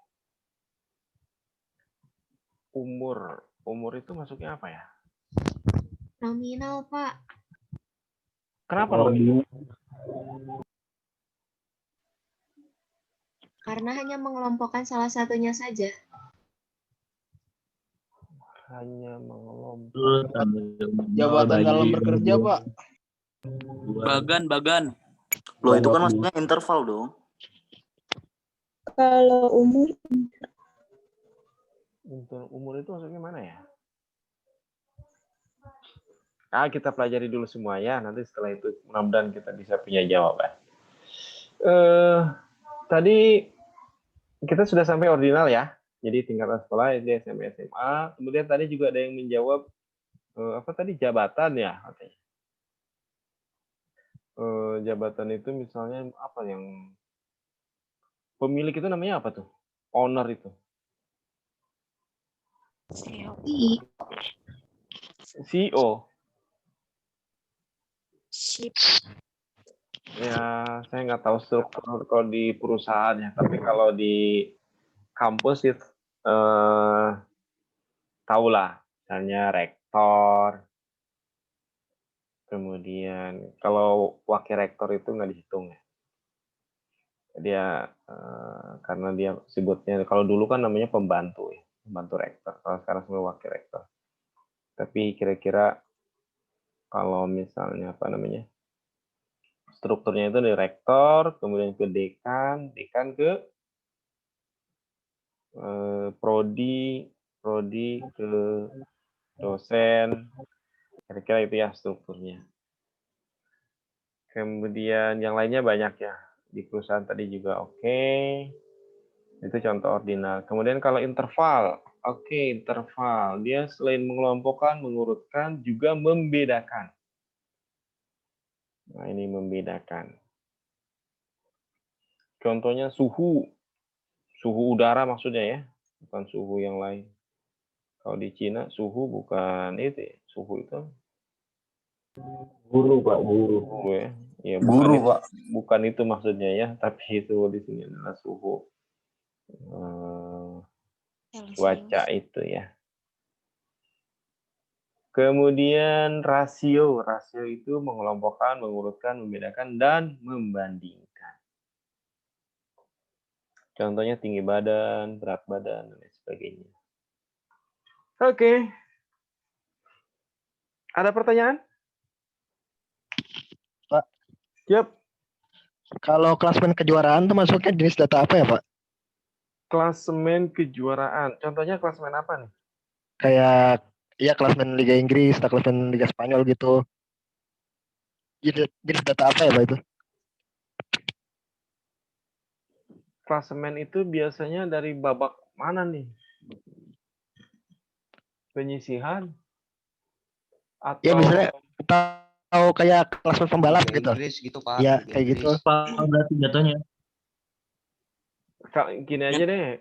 S1: Umur itu masuknya apa ya?
S2: Nominal, Pak.
S1: Kenapa
S10: Oh,
S1: nominal?
S2: Karena hanya mengelompokkan salah satunya saja.
S1: Hanya mengelompok.
S10: terus ambil
S7: Jabatan
S10: bayi,
S7: dalam bekerja,
S10: umur,
S7: Pak.
S6: Bagan. Loh itu kan maksudnya interval dong.
S2: Kalau umur,
S1: Untuk umur itu maksudnya mana ya? Kita pelajari dulu semua ya. Nanti setelah itu mudah-mudahan kita bisa punya jawaban. Tadi kita sudah sampai ordinal ya. Jadi tingkatan sekolah SD, SMP, SMA. Kemudian tadi juga ada yang menjawab apa tadi, jabatan ya katanya. Jabatan itu misalnya apa yang pemilik itu namanya apa tuh? Owner itu. CEO. Ya, saya nggak tahu struktur kalau di perusahaan ya. Tapi kalau di kampus itu tahulah, misalnya rektor. Kemudian kalau wakil rektor itu nggak dihitung ya. Dia karena dia sebutnya kalau dulu kan namanya pembantu ya, pembantu rektor. Kalau sekarang semua wakil rektor. Tapi kira-kira kalau misalnya apa namanya, strukturnya itu dari rektor, kemudian ke dekan, dekan ke prodi ke dosen, kira-kira itu ya strukturnya. Kemudian yang lainnya banyak ya, di perusahaan tadi juga oke. Itu contoh ordinal. Kemudian kalau interval, oke, interval. Dia selain mengelompokkan, mengurutkan, juga membedakan. Nah, ini membedakan. Contohnya suhu udara maksudnya ya, bukan suhu yang lain. Kalau di Cina suhu bukan itu ya, suhu itu
S4: Guru, Pak, guru.
S1: suhu ya. Ya,
S6: Guru, Pak.
S1: bukan itu maksudnya ya, tapi itu di sini adalah suhu cuaca itu ya. Kemudian rasio itu mengelompokkan, mengurutkan, membedakan, dan membandingkan. Contohnya tinggi badan, berat badan, dan lain sebagainya. Oke. Ada pertanyaan?
S8: Pak.
S1: Yap.
S8: Kalau klasemen kejuaraan itu masuknya jenis data apa ya, Pak?
S1: Klasemen kejuaraan. Contohnya klasemen apa nih?
S8: Kayak ya klasemen Liga Inggris, atau klasemen Liga Spanyol gitu. Jenis data apa ya, Pak itu?
S1: Klasemen itu biasanya dari babak mana nih? Penyisihan? Atau
S8: Ya misalnya tahu kayak klasemen pembalap
S3: Liga
S8: gitu.
S3: Inggris gitu, Pak.
S8: Ya
S3: Liga
S8: kayak gitu.
S3: Inggris.
S10: Apa berarti jatuhnya?
S1: gini aja deh.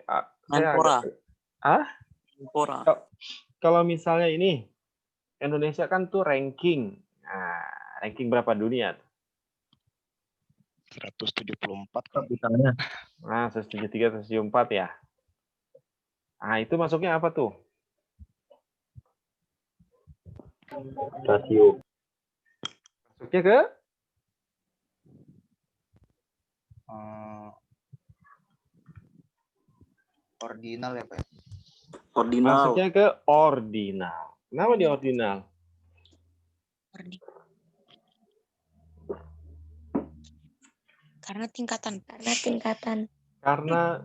S6: Menpora. Menpora.
S1: Kalau misalnya ini Indonesia kan tuh ranking. Nah, ranking berapa dunia?
S8: 174
S10: Pak, misalnya.
S1: Nah, 173, 174 ya. Nah, itu masuknya apa tuh?
S4: Rasio.
S1: Masuknya ke?
S3: Ordinal ya, Pak.
S6: Ordinal.
S1: Masuknya ke ordinal. Kenapa di ordinal?
S2: Karena tingkatan.
S1: Karena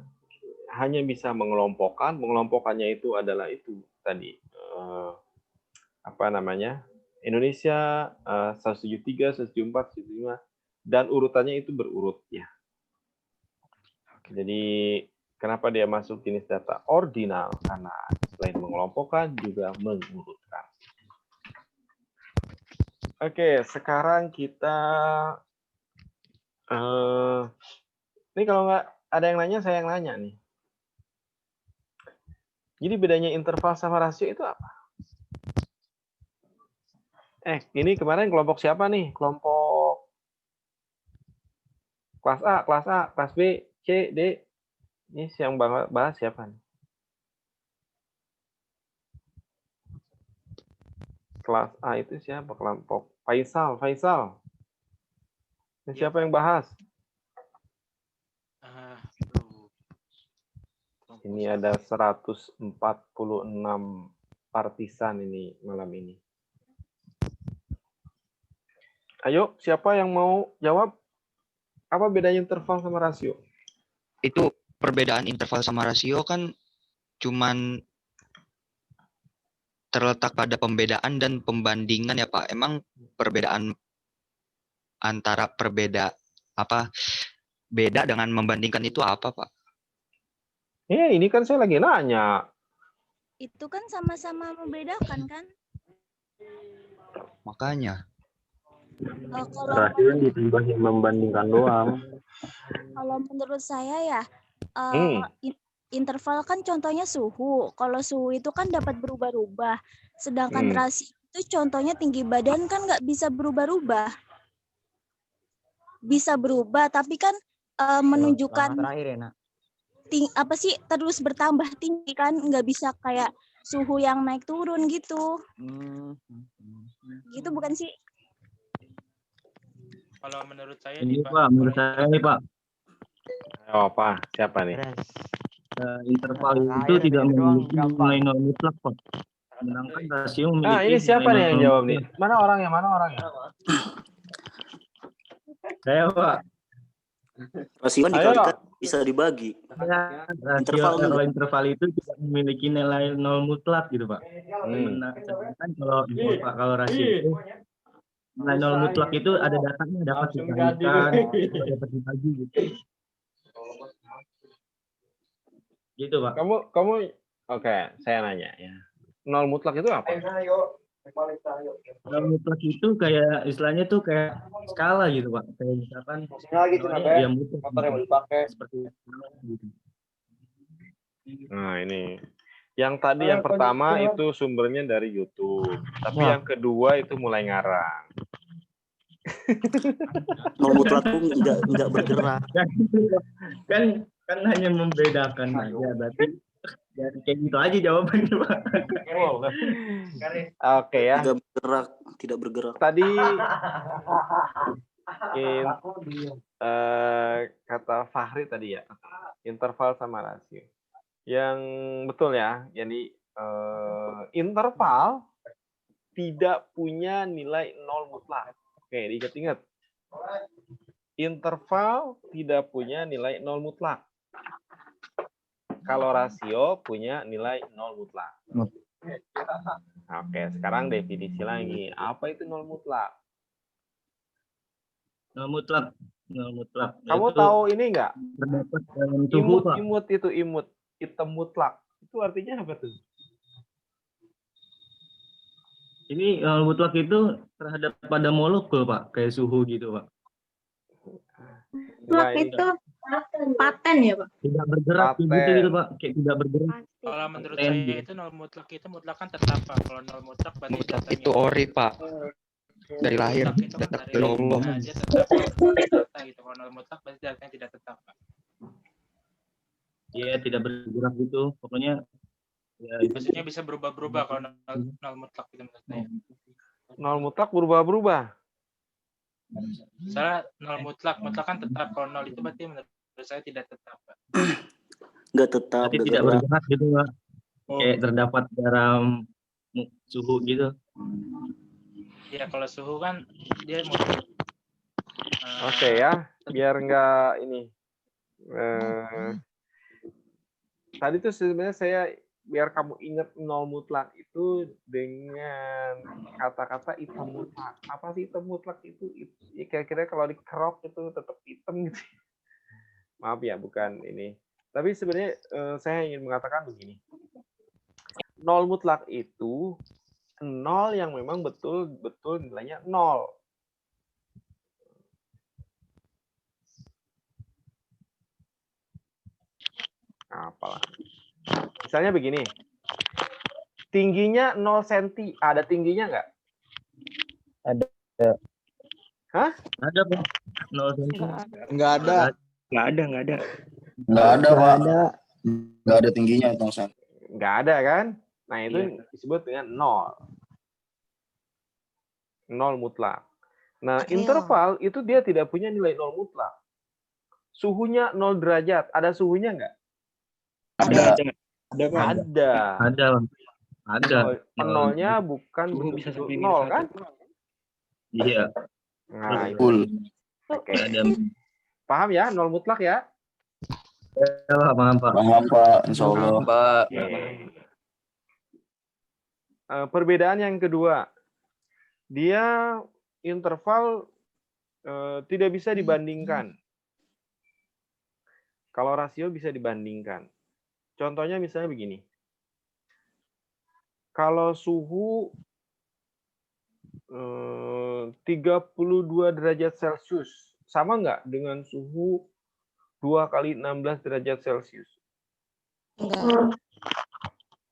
S1: hanya bisa mengelompokkan. Mengelompokkannya itu adalah itu tadi. Apa namanya? Indonesia 173, 174, 175. Dan urutannya itu berurut ya. Jadi kenapa dia masuk jenis data ordinal? Karena selain mengelompokkan juga mengurutkan. Oke, sekarang kita ini kalau nggak ada yang nanya, saya yang nanya nih. Jadi bedanya interval sama rasio itu apa? Ini kemarin kelompok siapa nih? Kelompok kelas A, kelas B, C, D. Ini yang bahas siapa nih? Kelas A itu siapa? Kelompok Faisal. Ini siapa yang bahas? Ini ada 146 partisan ini malam ini. Ayo, siapa yang mau jawab? Apa bedanya interval sama rasio?
S3: Itu perbedaan interval sama rasio kan cuman terletak pada pembedaan dan pembandingan ya Pak. Emang perbedaan antara beda dengan membandingkan itu apa Pak?
S1: Ini kan saya lagi nanya.
S9: Itu kan sama-sama membedakan kan?
S3: Makanya.
S9: Kalau
S4: Terakhir ditambahin membandingkan doang.
S9: kalau menurut saya ya, interval kan contohnya suhu. Kalau suhu itu kan dapat berubah-ubah. Sedangkan rasio itu contohnya tinggi badan kan nggak bisa berubah-ubah. Bisa berubah, tapi kan menunjukkan terus bertambah tinggi kan, nggak bisa kayak suhu yang naik turun gitu. Gitu bukan sih?
S7: Kalau menurut saya
S10: Ini Pak, menurut saya nih Pak,
S1: Oh, Pak, siapa nih?
S10: interval itu tidak memiliki nilai nol mutlak Pak. Sedangkan rasio memiliki
S1: Nah, ini siapa nih
S10: nilai
S1: yang
S10: nol
S1: jawab
S10: mutlak.
S1: nih? Mana orangnya?
S10: Saya Pak.
S6: Rasio kan
S1: Ayo.
S6: dikalikan bisa dibagi.
S10: Kalau interval itu tidak memiliki nilai nol mutlak gitu Pak. Sedangkan kalau rasio itu nilai nol mutlak itu ada datanya, dapat dikalikan, dapat dibagi gitu. Gitu Pak.
S1: Kamu oke, saya nanya ya. Nol mutlak itu apa?
S10: Nol mutlak itu kayak istilahnya tuh kayak skala gitu Pak. Kayak misalkan dia mutlak seperti gitu.
S1: Nah, ini. Yang tadi yang pertama itu sumbernya dari YouTube. Tapi yang kedua itu mulai ngarang.
S6: Nol mutlak pun nggak bergerak.
S10: Kan hanya membedakan aja, berarti ya, kayak gitu aja jawabannya Pak.
S1: Oke ya.
S6: Tidak bergerak.
S1: Tadi kata Fahri tadi ya, interval sama rasio. Yang betul ya, jadi interval tidak punya nilai nol mutlak. Oke, diingat-ingat. Interval tidak punya nilai nol mutlak. Kalau rasio punya nilai nol mutlak. Oke, sekarang definisi lagi. Apa itu nol mutlak?
S10: Nol mutlak.
S1: Kamu tahu ini enggak?
S10: Terdapat dalam tubuh Pak.
S1: Imut. Hitam mutlak. Itu artinya apa tuh?
S10: Ini nol mutlak itu terhadap pada molekul Pak, kayak suhu gitu Pak.
S1: Enggak,
S2: itu paten ya Pak?
S10: Tidak bergerak gitu Pak, kayak tidak bergerak.
S7: Kalau menurut saya itu nol mutlak itu mutlak kan tetap Pak. Kalau nol mutlak berarti
S3: Mutlak
S7: datanya
S3: itu ori Pak. Dari lahir
S7: mutlak itu kan
S3: datang
S7: dari
S3: dari Allah.
S7: dia tetap data gitu. Kalau nol mutlak berarti datanya tidak tetap Pak.
S10: Iya, tidak bergerak gitu. Pokoknya ya,
S7: Maksudnya bisa berubah-berubah kalau nol mutlak itu menurut saya.
S1: Nol mutlak berubah-berubah.
S7: Soalnya nol mutlak kan tetap. Kalau nol itu berarti menurut saya tidak tetap Pak.
S6: Nggak tetap.
S10: berarti tidak bergerak gitu Pak. Kayak terdapat dalam suhu gitu.
S7: Ya kalau suhu kan dia mutlak.
S1: Oke ya, biar enggak ini. Tadi tuh sebenarnya saya biar kamu ingat nol mutlak itu dengan kata-kata hitam mutlak. Apa sih hitam mutlak itu? Ya, kira-kira kalau dikerok itu tetap hitam gitu. Maaf ya, bukan ini. Tapi sebenarnya saya ingin mengatakan begini. Nol mutlak itu nol yang memang betul-betul nilainya nol. Apalah. Misalnya begini. Tingginya 0 cm. Ada tingginya nggak?
S8: Ada.
S1: Hah?
S10: Ada Pak. 0 cm.
S3: Enggak ada.
S4: Nggak ada, Pak. Nggak ada tingginya, Tong San.
S1: Nggak ada kan? Nah, itu disebut dengan 0. 0 mutlak. Nah, interval itu dia tidak punya nilai 0 mutlak. Suhunya 0 derajat. Ada suhunya nggak?
S4: Ada.
S10: Ada.
S1: Nolnya bukan
S3: bisa
S1: betul
S3: sampai
S1: nol kan?
S10: Iya.
S1: Nah, itu.
S4: Full.
S1: Oke.
S10: Ada.
S1: Paham ya? Nol mutlak ya?
S10: Paham Pak.
S4: Paham, Pak. Insya Allah.
S3: Pak.
S1: Oke. Perbedaan yang kedua, dia interval tidak bisa dibandingkan. Kalau rasio bisa dibandingkan. Contohnya misalnya begini. Kalau suhu 32 derajat Celcius, sama nggak dengan suhu 2 kali 16 derajat Celcius?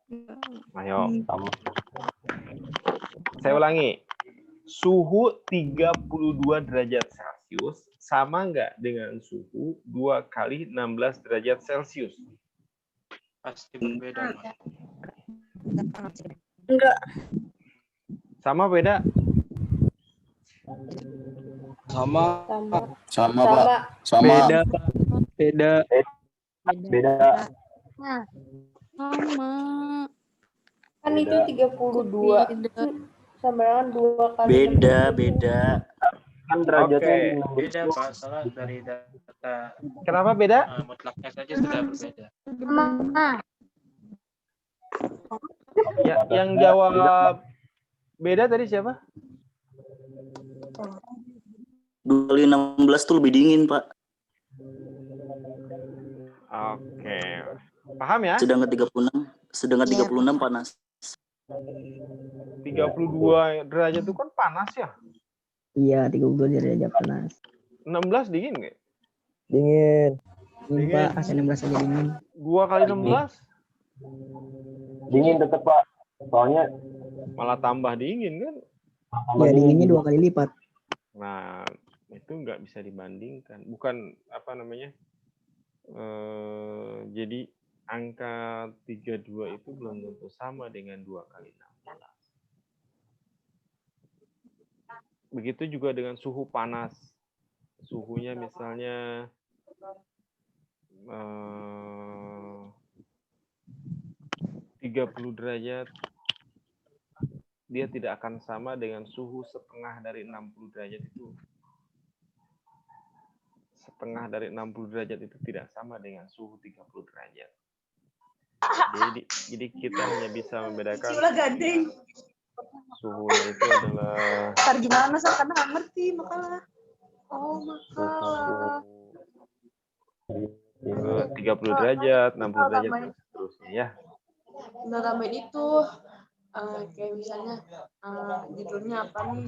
S2: Enggak.
S1: Ayo. Saya ulangi. Suhu 32 derajat Celcius sama nggak dengan suhu 2 kali 16 derajat Celcius?
S7: Pasti berbeda.
S2: Enggak.
S1: Sama beda?
S4: Sama.
S11: Sama.
S4: Pak. Sama.
S11: Beda, Pak. Beda.
S5: Nah,
S12: Sama.
S13: Kan itu 32 sama dengan 2 kali.
S6: Beda.
S10: Kan derajatnya
S7: Beda Pak, salah dari data
S1: Kenapa beda?
S7: mutlaknya saja sudah berbeda.
S1: Ya, yang jawab beda tadi siapa?
S6: 2 kali 16 tuh lebih dingin, Pak.
S1: Oke. Paham ya?
S6: Sedangkan 36 panas.
S1: 32 derajat itu kan panas ya?
S14: Iya, 32 derajat panas.
S1: 16 dingin nggak?
S14: Dingin. Pak, AC 16 aja dingin.
S1: 2 kali 16?
S10: Dingin tetap, Pak. Soalnya
S1: Malah tambah dingin kan?
S14: Ya, dinginnya 2 kali lipat.
S1: Nah, itu nggak bisa dibandingkan. Bukan apa namanya? Jadi angka 32 itu belum tentu sama dengan 2 kali 16. Begitu juga dengan suhu panas. Suhunya misalnya 30 derajat, dia tidak akan sama dengan suhu setengah dari 60 derajat itu. Setengah dari 60 derajat itu tidak sama dengan suhu 30 derajat. Jadi kita hanya bisa membedakan suhunya itu adalah
S13: Ntar gimana Sal, karena nggak ngerti makalah. Oh, makalah.
S1: 30 derajat, 60 derajat, dan seterusnya ya.
S13: Nggak tambahin itu. Kayak misalnya judulnya apa nih?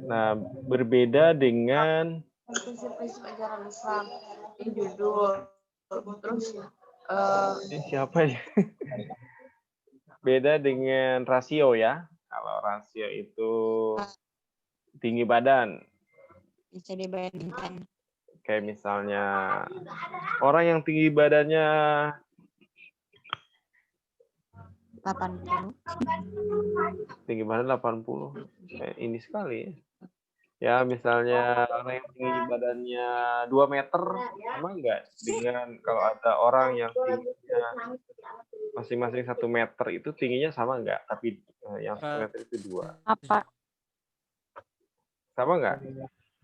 S1: Nah, berbeda dengan
S13: Prinsip-prinsip ajaran Islam. Ini judul. Terus
S1: ini siapa ya? Beda dengan rasio ya. Kalau rasio itu tinggi badan.
S2: Bisa dibandingkan.
S1: Kayak misalnya orang yang tinggi badannya
S2: 80.
S1: tinggi badan 80. Ini sekali ya. Ya, misalnya orang yang tinggi badannya 2 meter, sama enggak dengan kalau ada orang yang tingginya masing-masing 1 meter itu tingginya sama enggak? Tapi yang 1 meter itu 2.
S12: Apa?
S1: Sama enggak?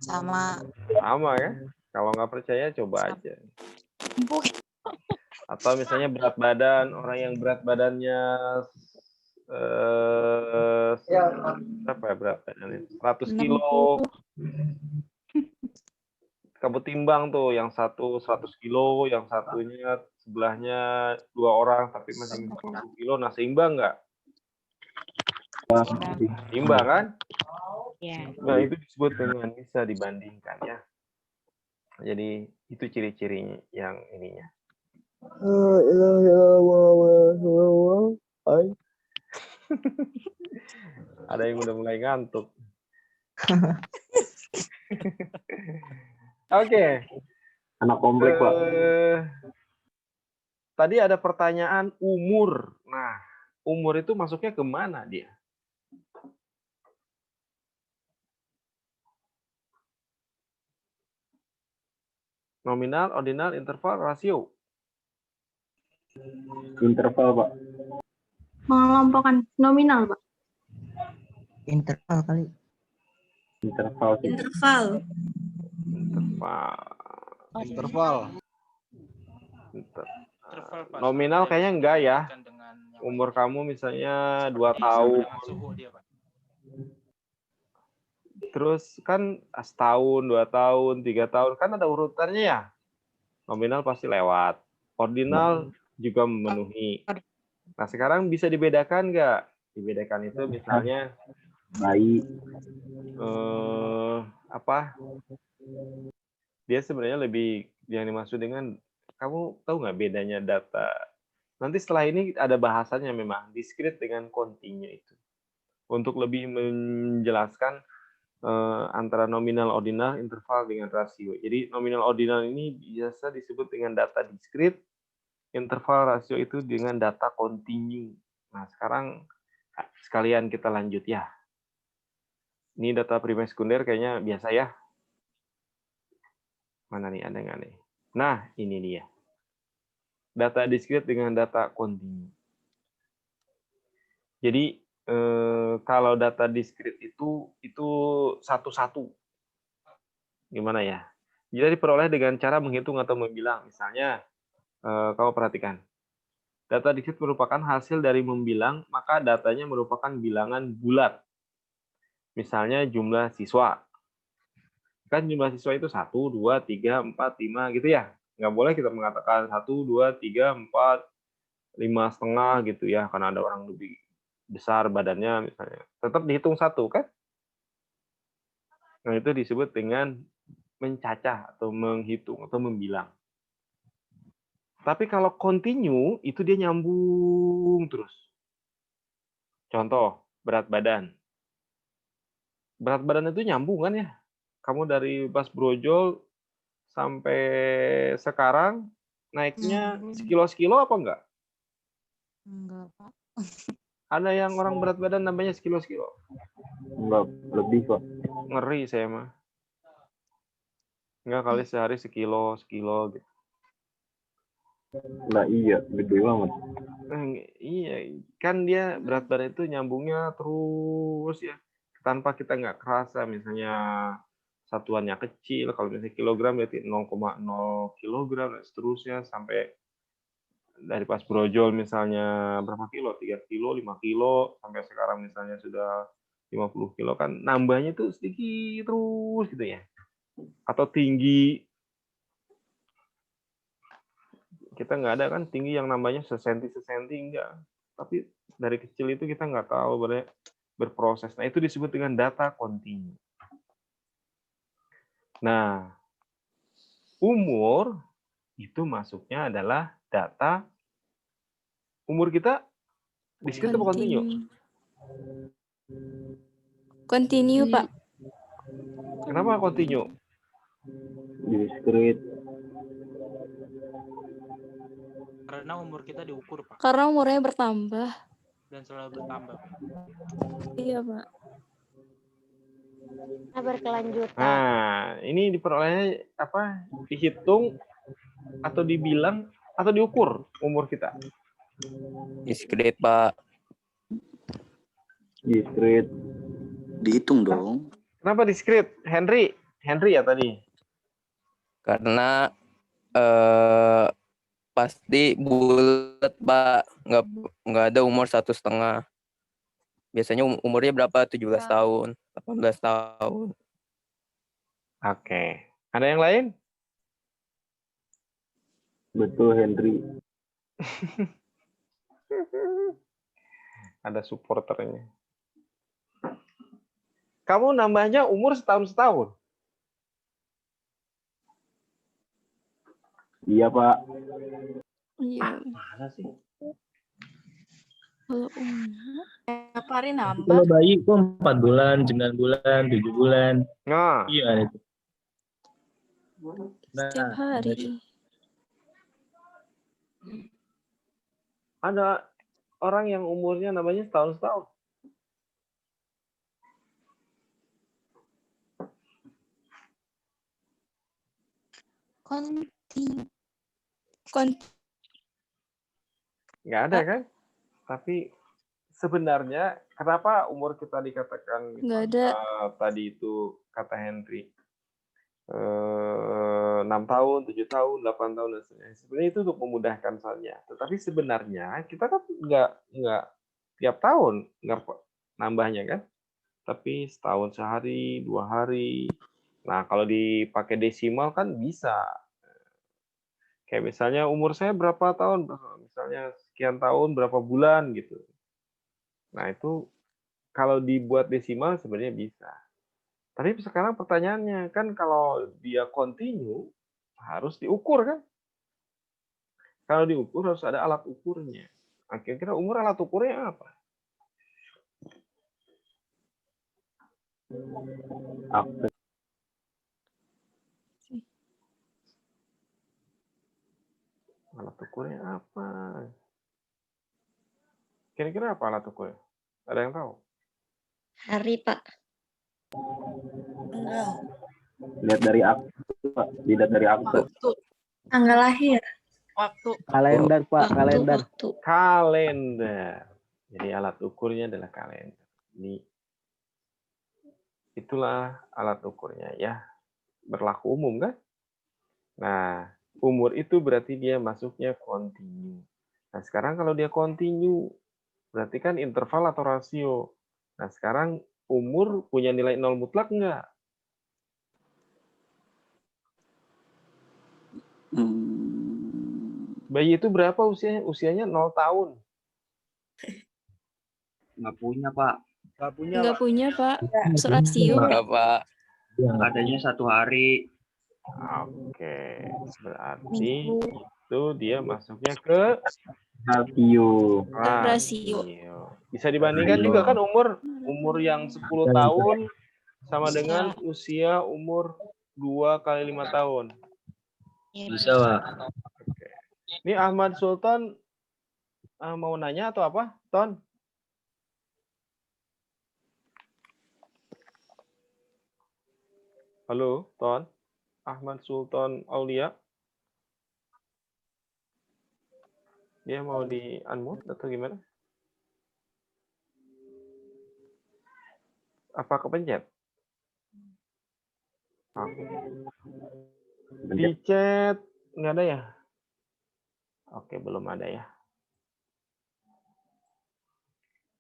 S2: Sama.
S1: Sama ya? Kalau nggak percaya coba aja. Atau misalnya berat badan, orang yang berat badannya berapa ya berat badannya? 100 kilo. Kamu timbang tuh, yang satu 100 kilo, yang satunya sebelahnya 2 orang tapi masih 50 kilo. Nah, seimbang nggak? Seimbang kan?
S2: Ya.
S1: Nah, itu disebut dengan bisa dibandingkan ya. Jadi itu ciri-cirinya yang ininya. Ada yang udah mulai ngantuk. Oke.
S10: Anak komplek, Pak.
S1: Tadi ada pertanyaan umur. Nah, umur itu masuknya ke mana dia? Nominal, ordinal, interval, rasio.
S10: Interval, Pak.
S13: mengelompokkan nominal, Pak.
S14: Interval kali.
S10: Interval.
S2: Interval.
S1: Interval. Nominal kayaknya enggak ya. umur kamu misalnya 2 tahun,
S7: Dengan suhu dia, Pak.
S1: terus kan setahun, 2 tahun, 3 tahun, kan ada urutannya ya. Nominal pasti lewat. Ordinal juga memenuhi. Nah, sekarang bisa dibedakan nggak? Dibedakan itu misalnya
S4: Baik.
S1: apa? Dia sebenarnya lebih yang dimaksud dengan, kamu tahu nggak bedanya data? Nanti setelah ini ada bahasannya memang, discrete dengan continue itu. Untuk lebih menjelaskan antara nominal ordinal, interval dengan rasio. Jadi nominal ordinal ini biasa disebut dengan data discrete, interval rasio itu dengan data continue. Nah, sekarang sekalian kita lanjut ya. Ini data primer sekunder kayaknya biasa ya. Mana nih, ada nggak nih? Nah, ini dia. Data discrete dengan data continue. Jadi kalau data discrete itu satu-satu. Gimana ya? Jadi diperoleh dengan cara menghitung atau membilang. Misalnya, kamu perhatikan. Data discrete merupakan hasil dari membilang, maka datanya merupakan bilangan bulat. Misalnya jumlah siswa. Kan jumlah siswa itu 1, 2, 3, 4, 5 gitu ya. Nggak boleh kita mengatakan 1, 2, 3, 4, 5,5 gitu ya, karena ada orang lebih besar badannya misalnya. Tetap dihitung 1 kan? Nah, itu disebut dengan mencacah atau menghitung atau membilang. Tapi kalau continue, itu dia nyambung terus. Contoh, berat badan. Berat badan itu nyambung kan ya? Kamu dari pas brojol sampai sekarang naiknya sekilo-sekilo apa enggak?
S15: Enggak, Pak.
S1: Ada yang orang berat badan namanya sekilo-sekilo?
S4: Enggak, lebih kok.
S1: Ngeri saya mah. Enggak kali sehari sekilo gitu.
S4: Nah iya, gede banget.
S1: Iya, kan dia berat badan itu nyambungnya terus ya. Tanpa kita nggak kerasa, misalnya satuannya kecil, kalau misalnya kilogram berarti 0,0 kilogram, dan seterusnya sampai dari pas brojol misalnya berapa kilo, 3 kilo, 5 kilo, sampai sekarang misalnya sudah 50 kilo, kan nambahnya tuh sedikit terus gitu ya. Atau tinggi, kita nggak ada kan tinggi yang namanya sesenti enggak. Tapi dari kecil itu kita nggak tahu berproses. Nah, itu disebut dengan data continue. Nah, umur itu masuknya adalah data umur kita discrete atau continue?
S12: Continue, Pak.
S1: Kenapa continue?
S4: Discrete.
S7: Karena umur kita diukur, Pak.
S12: Karena umurnya bertambah.
S7: Dan selalu bertambah, Pak.
S12: Iya, Pak.
S5: Nah, berkelanjutan.
S1: Nah, ini diperoleh apa? Dihitung atau dibilang atau diukur umur kita?
S11: Discrete, Pak.
S4: Discrete.
S11: Dihitung dong.
S1: Kenapa discrete? Henry ya tadi.
S11: Karena pasti bulat, Pak. Nggak ada umur 1,5. Biasanya umurnya berapa? 17 tahun, 18 tahun.
S1: Oke. Ada yang lain?
S4: Betul, Henry.
S1: Ada supporternya. Kamu nambahnya umur setahun.
S4: Iya, Pak.
S12: Iya.
S1: Mana sih?
S12: Kalau umur.
S15: Tiap hari nambah.
S10: Kalau bayi kok 4 bulan, 9 bulan, 7 bulan.
S1: Nah.
S10: Iya itu.
S12: Setiap hari.
S1: Ada orang yang umurnya namanya setahun. Nggak ada kan? Tapi sebenarnya kenapa umur kita dikatakan
S12: Nggak ada.
S1: tadi itu kata Henry 6 tahun, 7 tahun, 8 tahun dan sebagainya. Sebenarnya itu untuk memudahkan saja. Tetapi sebenarnya kita kan nggak tiap tahun nggak nambahnya kan, tapi setahun sehari, 2 hari. Nah, kalau dipakai desimal kan bisa. Kayak misalnya umur saya berapa tahun, misalnya sekian tahun, berapa bulan gitu. Nah, itu kalau dibuat desimal sebenarnya bisa. Tapi sekarang pertanyaannya kan kalau dia continue harus diukur kan? Kalau diukur harus ada alat ukurnya. Nah, kira-kira umur alat ukurnya apa? Alat ukurnya apa? Kira-kira apa alat ukurnya? Ada yang tahu?
S2: Hari, Pak.
S15: Enggak.
S4: Lihat dari akte, Pak. Dilihat dari akte.
S2: Tanggal lahir.
S15: Waktu.
S14: Kalender, Pak, kalender.
S1: Kalender. Jadi alat ukurnya adalah kalender. Itulah alat ukurnya ya. Berlaku umum kan? Nah, umur itu berarti dia masuknya continue. Nah, sekarang kalau dia continue, berarti kan interval atau rasio. Nah, sekarang umur punya nilai 0 mutlak enggak? Bayi itu berapa usianya? Usianya 0 tahun.
S4: Nggak punya, Pak.
S12: Nggak punya, Pak. Rasio.
S11: Pak.
S4: Adanya 1 hari.
S1: Oke, berarti itu dia masuknya ke
S12: Rasio.
S1: Bisa dibandingkan juga kan umur yang 10 tahun sama dengan usia umur 2 kali 5 tahun.
S10: Bisa, Pak.
S1: Oke. Ini Ahmad Sultan mau nanya atau apa, Ton? Halo, Ton. Ahmad Sultan Aulia. Dia mau di unmute atau gimana? Apa kepencet? Oke. Di chat nggak ada ya? Oke, belum ada ya.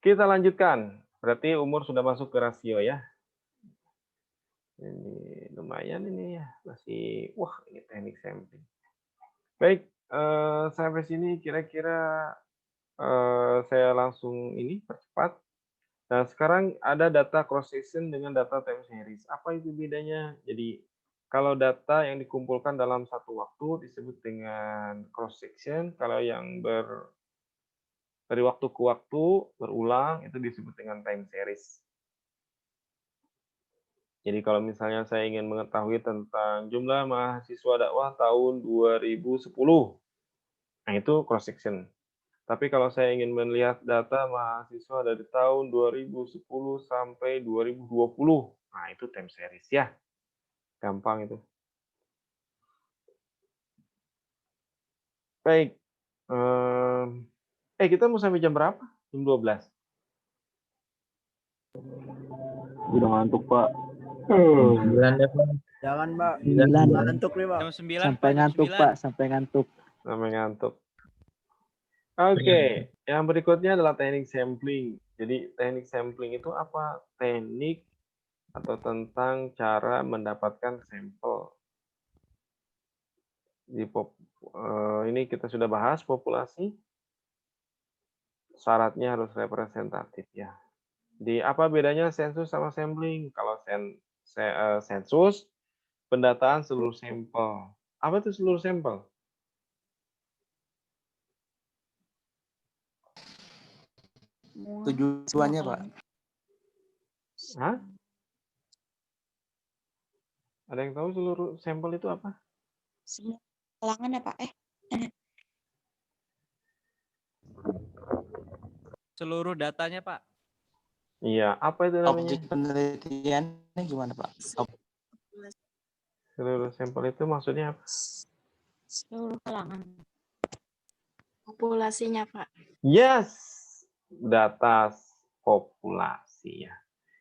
S1: Kita lanjutkan. Berarti umur sudah masuk ke rasio ya. Ini lumayan ini ya. Masih, wah ini teknik sampling. Baik, sampai sini kira-kira saya langsung ini percepat. Nah, sekarang ada data cross section dengan data time series. Apa itu bedanya? Jadi, kalau data yang dikumpulkan dalam satu waktu disebut dengan cross section, kalau yang dari waktu ke waktu berulang itu disebut dengan time series. Jadi kalau misalnya saya ingin mengetahui tentang jumlah mahasiswa dakwah tahun 2010, nah itu cross section. Tapi kalau saya ingin melihat data mahasiswa dari tahun 2010 sampai 2020, nah itu time series ya. Gampang itu. Baik. Kita mau sampai jam berapa? Jam 12.
S4: Udah ngantuk, Pak.
S10: 9 deh, Pak.
S14: Jangan, Mbak.
S10: 9.
S14: Ngantuk nih, Pak.
S7: Jam 9,
S14: Sampai ngantuk, Pak. Sampai ngantuk.
S1: Sampai ngantuk. Oke, yang berikutnya adalah teknik sampling. Jadi teknik sampling itu apa? Teknik atau tentang cara mendapatkan sampel. Ini kita sudah bahas populasi. Syaratnya harus representatif ya. Di apa bedanya sensus sama sampling? Kalau sensus pendataan seluruh sampel. Apa itu seluruh sampel?
S6: Tujuannya, Pak.
S1: Hah? Ada yang tahu seluruh sampel itu apa?
S15: Semua kalangan ya, Pak?
S7: Seluruh datanya, Pak.
S1: Iya, apa itu namanya?
S6: Objek penelitiannya gimana, Pak?
S1: Seluruh sampel itu maksudnya apa?
S15: Seluruh kalangan.
S12: Populasinya, Pak.
S1: Yes, data populasi ya.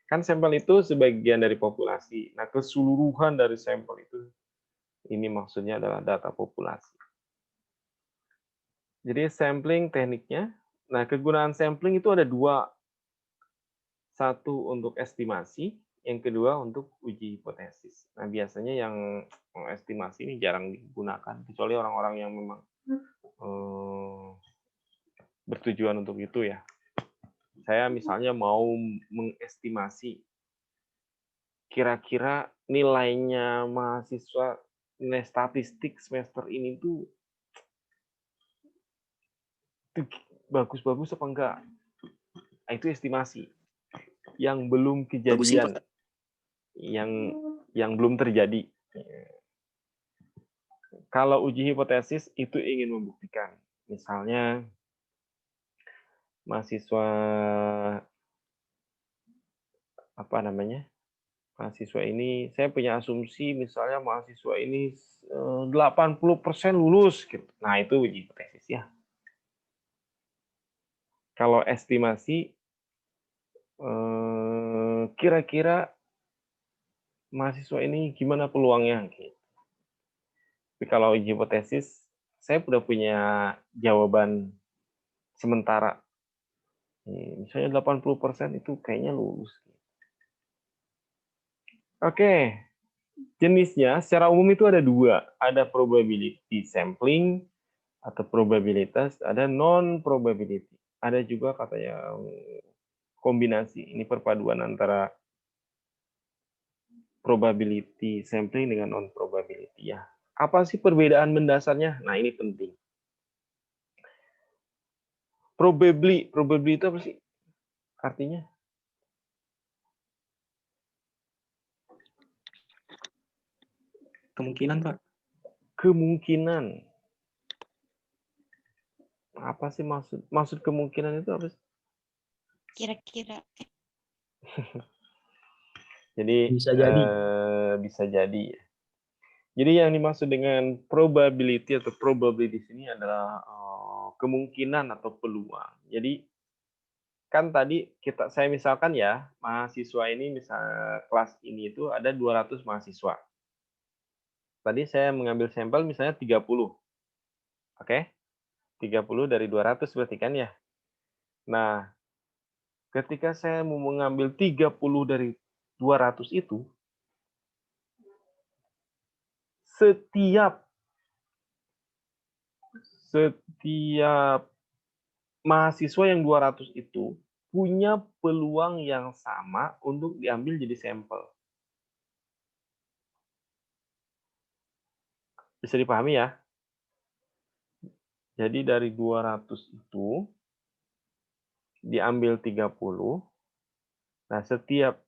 S1: Kan sampel itu sebagian dari populasi. Nah, keseluruhan dari sampel itu Ini maksudnya adalah data populasi. Jadi sampling tekniknya, nah kegunaan sampling itu ada dua. Satu untuk estimasi, yang kedua untuk uji hipotesis. Nah biasanya yang estimasi ini jarang digunakan, kecuali orang-orang yang memang bertujuan untuk itu ya. Saya misalnya mau mengestimasi kira-kira nilainya mahasiswa, nilai statistik semester ini tuh bagus-bagus apa enggak. Nah, itu estimasi yang belum kejadian, yang belum terjadi. Kalau uji hipotesis itu ingin membuktikan, misalnya mahasiswa mahasiswa ini, saya punya asumsi misalnya mahasiswa ini 80% lulus gitu. Nah, itu uji hipotesis ya. Kalau estimasi kira-kira mahasiswa ini gimana peluangnya gitu. Tapi kalau uji hipotesis, saya sudah punya jawaban sementara. Misalnya 80% itu kayaknya lulus. Oke, jenisnya secara umum itu ada dua. Ada probability sampling atau probabilitas, ada non-probability. Ada juga katanya kombinasi. Ini perpaduan antara probability sampling dengan non-probability ya. Apa sih perbedaan mendasarnya? Nah, ini penting. Probably itu apa sih artinya?
S7: Kemungkinan, Pak.
S1: Kemungkinan. Apa sih maksud kemungkinan itu apa sih?
S15: Kira-kira.
S1: Jadi bisa jadi. Jadi yang dimaksud dengan probability atau probably di sini adalah kemungkinan atau peluang. Jadi kan tadi saya misalkan ya, mahasiswa ini misalnya kelas ini itu ada 200 mahasiswa. Tadi saya mengambil sampel misalnya 30. Oke? 30 dari 200 berarti kan ya. Nah, ketika saya mau mengambil 30 dari 200 itu, setiap mahasiswa yang 200 itu punya peluang yang sama untuk diambil jadi sampel. Bisa dipahami ya? Jadi dari 200 itu diambil 30. Nah, setiap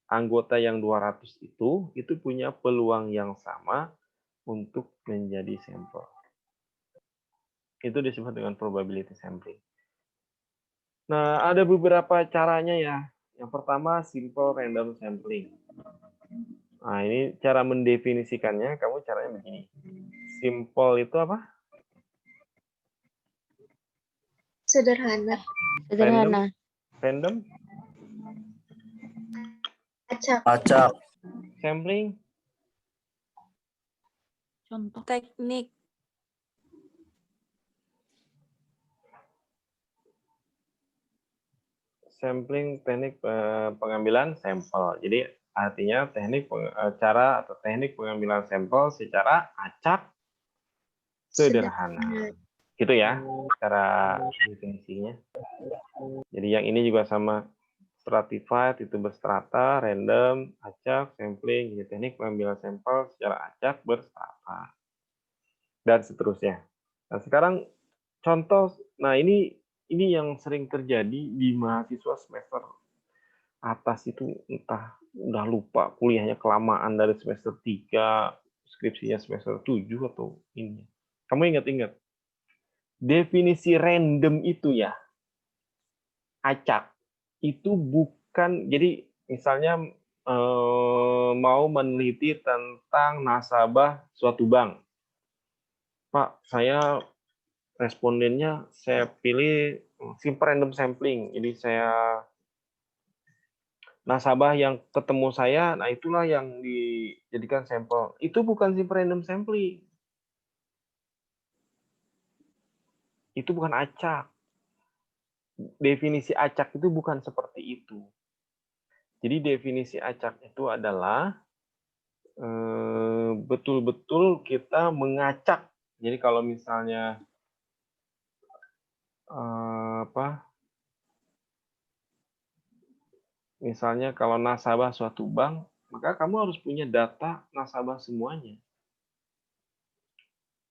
S1: anggota yang 200 itu punya peluang yang sama untuk menjadi sampel. Itu disebut dengan probability sampling. Nah, ada beberapa caranya ya. Yang pertama, simple random sampling. Nah, ini cara mendefinisikannya, kamu caranya begini. Simple itu apa?
S2: Sederhana.
S1: Random?
S4: Acak.
S1: Sampling?
S12: Contoh. Teknik.
S1: Sampling teknik pengambilan sampel. Jadi artinya cara atau teknik pengambilan sampel secara acak sederhana. Gitu ya cara definisinya. Jadi yang ini juga sama, stratified itu berstrata, random, acak, sampling, jadi teknik pengambilan sampel secara acak berstrata. Dan seterusnya. Nah, sekarang contoh, nah ini yang sering terjadi di mahasiswa semester atas itu, entah udah lupa kuliahnya kelamaan dari semester 3, skripsinya semester 7 atau ini. Kamu ingat-ingat definisi random itu ya, acak itu bukan, jadi misalnya mau meneliti tentang nasabah suatu bank. Pak, saya respondennya saya pilih simple random sampling. Jadi saya nasabah yang ketemu saya, nah itulah yang dijadikan sampel. Itu bukan simple random sampling. Itu bukan acak. Definisi acak itu bukan seperti itu. Jadi definisi acak itu adalah betul-betul kita mengacak. Jadi kalau misalnya misalnya kalau nasabah suatu bank, maka kamu harus punya data nasabah semuanya.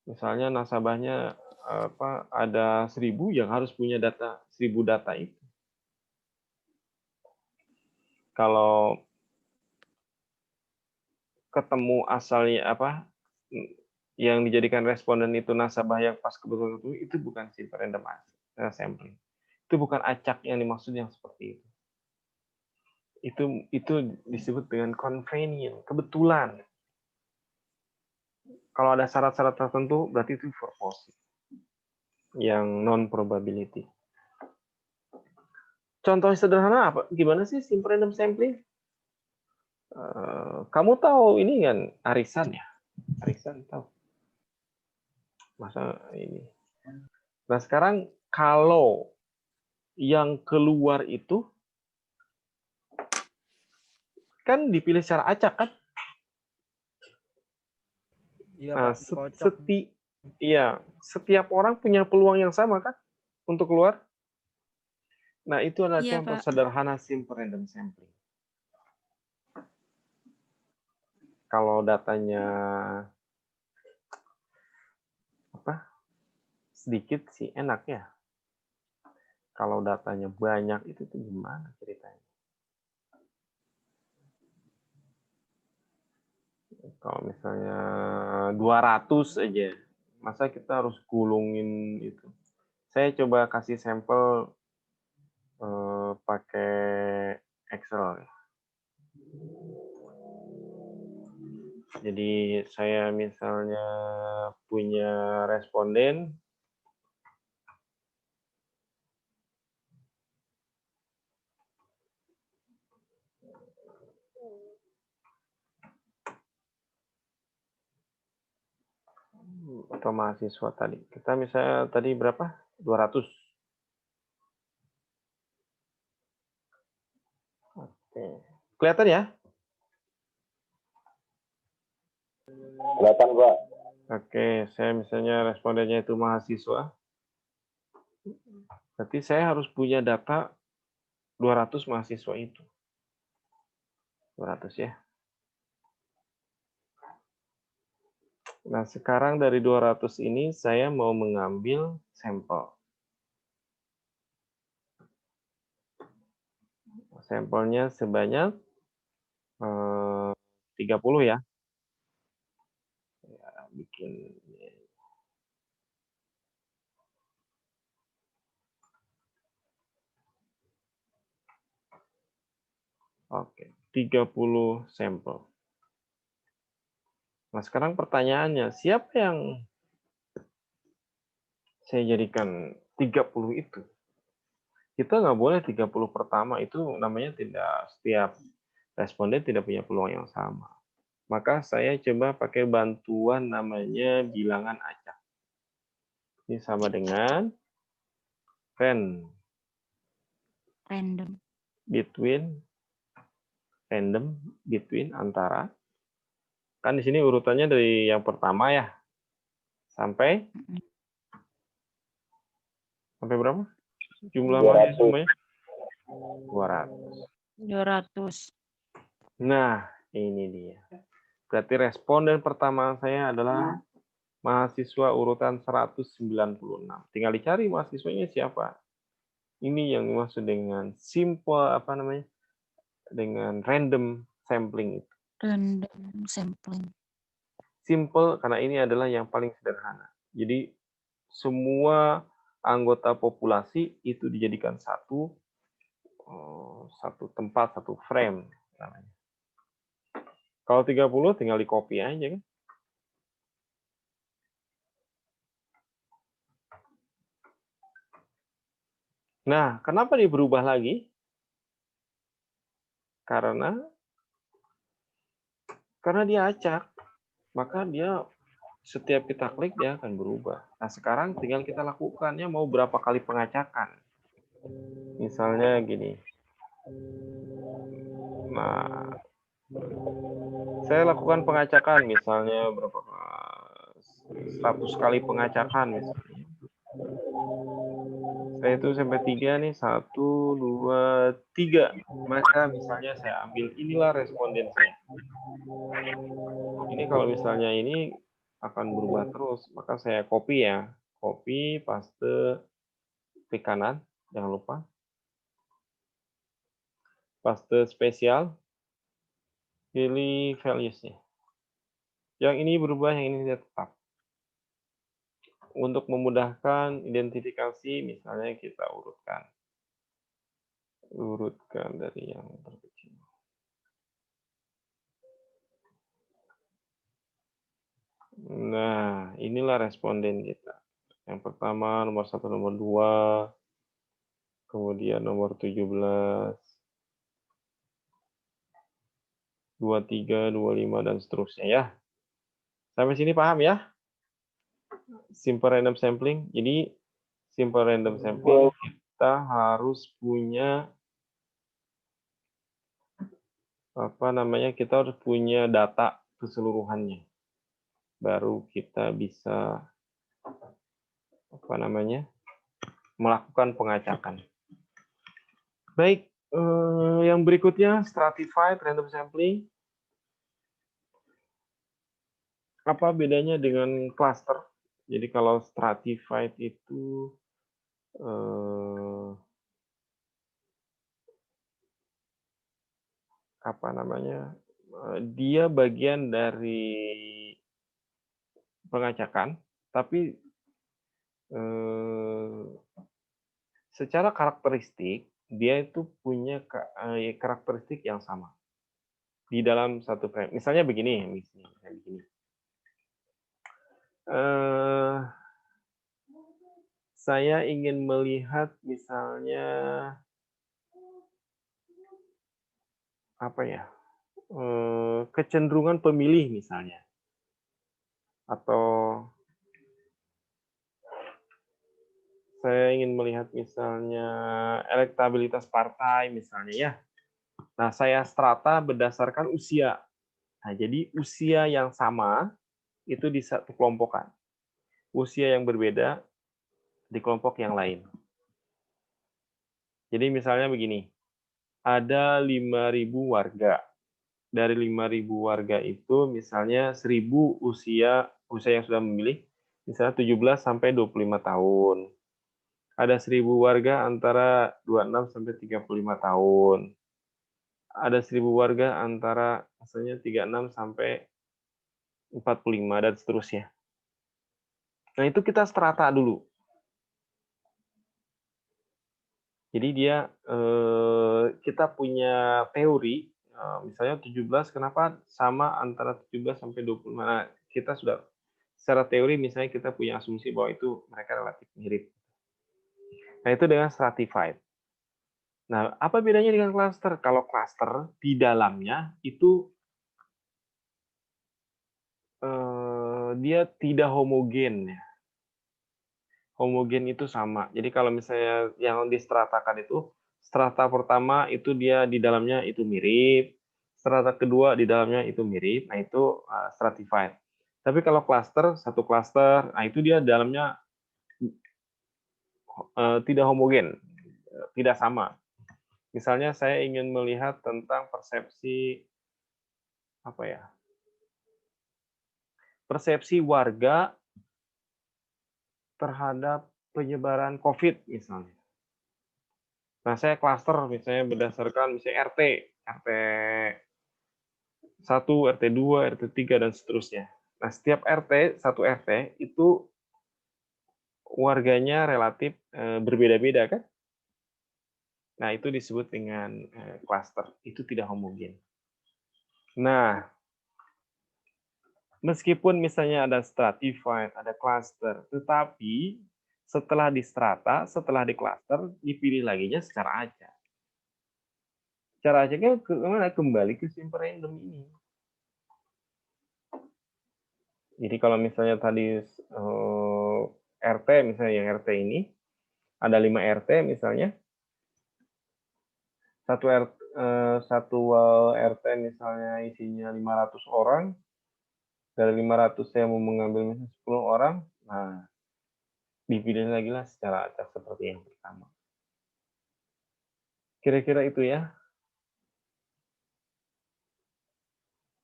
S1: Misalnya nasabahnya ada 1000, yang harus punya data 1000 data itu. Kalau ketemu asalnya yang dijadikan responden itu nasabah yang pas kebetulan itu bukan simple random sampling. Itu bukan acak yang dimaksud yang seperti itu. Itu disebut dengan convenient, kebetulan. Kalau ada syarat-syarat tertentu, berarti itu purposive, yang non-probability. Contoh sederhana apa? Gimana sih simple random sampling? Kamu tahu ini kan arisan ya? Arisan tahu? Masa ini. Nah sekarang kalau yang keluar itu kan dipilih secara acak kan?
S14: Iya,
S1: Nah,
S14: Pak.
S1: setiap orang punya peluang yang sama kan untuk keluar. Nah itu adalah
S12: Iya,
S1: contoh
S12: Pak.
S1: sederhana simple random sampling. Kalau datanya sedikit sih enak ya. Kalau datanya banyak itu tuh gimana ceritanya? Kalau misalnya 200 aja, masa kita harus gulungin itu? Saya coba kasih sampel pakai Excel. Jadi saya misalnya punya responden, atau mahasiswa tadi. Kita misalnya tadi berapa? 200. Oke. Kelihatan ya? Kelihatan, Pak. Oke, saya misalnya respondennya itu mahasiswa. Berarti saya harus punya data 200 mahasiswa itu. 200 ya. Nah, sekarang dari 200 ini saya mau mengambil sampel. Sampelnya sebanyak 30 ya. Bikin Oke, 30 sampel. Nah, sekarang pertanyaannya, siapa yang saya jadikan 30 itu? Kita nggak boleh 30 pertama, itu namanya tidak, setiap responden tidak punya peluang yang sama. Maka saya coba pakai bantuan namanya bilangan acak. Ini sama dengan
S15: Random.
S1: Random between antara. Kan di sini urutannya dari yang pertama ya. Sampai berapa? Jumlah mahasiswanya
S15: 200.
S1: Nah, ini dia. Berarti responden pertama saya adalah mahasiswa urutan 196. Tinggal dicari mahasiswanya siapa. Ini yang dimaksud dengan simple dengan random sampling itu.
S15: Random sampling.
S1: Simple karena ini adalah yang paling sederhana. Jadi semua anggota populasi itu dijadikan satu tempat, satu frame namanya. Kalau 30 tinggal di copy aja kan. Nah, kenapa dia berubah lagi? Karena dia acak, maka dia setiap kita klik dia akan berubah. Nah, sekarang tinggal kita lakukannya mau berapa kali pengacakan. Misalnya gini. Nah, saya lakukan pengacakan misalnya berapa 100 kali pengacakan misalnya. Saya itu sampai 3 nih, 1, 2, 3. Maka misalnya saya ambil inilah respondennya. Ini kalau misalnya ini akan berubah terus, maka saya copy ya. Copy, paste, klik kanan, jangan lupa. Paste spesial, pilih values-nya. Yang ini berubah, yang ini tetap. Untuk memudahkan identifikasi, misalnya kita urutkan. Urutkan dari yang terkecil. Nah, inilah responden kita. Yang pertama, nomor 1, nomor 2. Kemudian nomor 17. 23, 25, dan seterusnya ya. Sampai sini paham ya? Simple random sampling. Jadi, simple random sampling kita harus punya kita harus punya data keseluruhannya. Baru kita bisa melakukan pengacakan. Baik, yang berikutnya stratified random sampling. Apa bedanya dengan cluster? Jadi kalau stratified itu dia bagian dari pengacakan, tapi secara karakteristik dia itu punya karakteristik yang sama di dalam satu frame. Misalnya begini. Saya ingin melihat misalnya kecenderungan pemilih misalnya, atau saya ingin melihat misalnya elektabilitas partai misalnya ya. Nah, saya strata berdasarkan usia. Nah, jadi usia yang sama itu di satu kelompokan. Usia yang berbeda di kelompok yang lain. Jadi misalnya begini, ada 5.000 warga. Dari 5.000 warga itu misalnya 1.000 usia yang sudah memilih, misalnya 17 sampai 25 tahun. Ada 1.000 warga antara 26 sampai 35 tahun. Ada 1.000 warga antara misalnya 36 sampai 45 dan seterusnya. Nah, itu kita strata dulu. Jadi kita punya teori, misalnya 17 kenapa sama antara 17 sampai 25. Nah, kita sudah secara teori misalnya kita punya asumsi bahwa itu mereka relatif mirip. Nah, itu dengan stratified. Nah, apa bedanya dengan cluster? Kalau cluster di dalamnya itu dia tidak homogen ya. Homogen itu sama. Jadi kalau misalnya yang distratakan itu, strata pertama itu dia di dalamnya itu mirip, strata kedua di dalamnya itu mirip, nah itu stratified. Tapi kalau cluster, satu cluster, nah itu dia dalamnya tidak homogen, tidak sama. Misalnya saya ingin melihat tentang persepsi persepsi warga terhadap penyebaran COVID misalnya. Nah, saya klaster misalnya berdasarkan misalnya RT 1, RT 2, RT 3 dan seterusnya. Nah, setiap satu RT itu warganya relatif berbeda-beda kan? Nah, itu disebut dengan klaster. Itu tidak homogen. Nah, meskipun misalnya ada stratified, ada cluster, tetapi setelah di strata, setelah di cluster, dipilih laginya secara acak. Cara ceknya kemana? Kembali ke simple random ini. Jadi kalau misalnya tadi RT, misalnya yang RT ini, ada 5 RT misalnya, satu RT misalnya isinya 500 orang, dari 500 saya mau mengambil misalnya 10 orang, nah dipilih lagi lah secara acak seperti yang pertama. Kira-kira itu ya.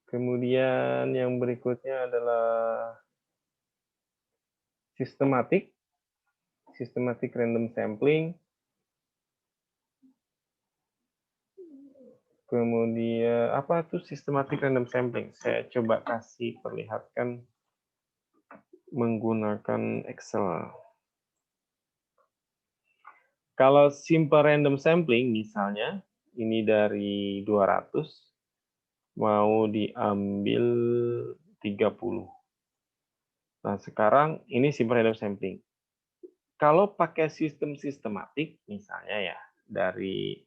S1: Kemudian yang berikutnya adalah systematic random sampling. Kemudian apa tuh systematic random sampling? Saya coba kasih perlihatkan menggunakan Excel. Kalau simple random sampling misalnya ini dari 200 mau diambil 30. Nah, sekarang ini simple random sampling. Kalau pakai sistem sistematik misalnya ya dari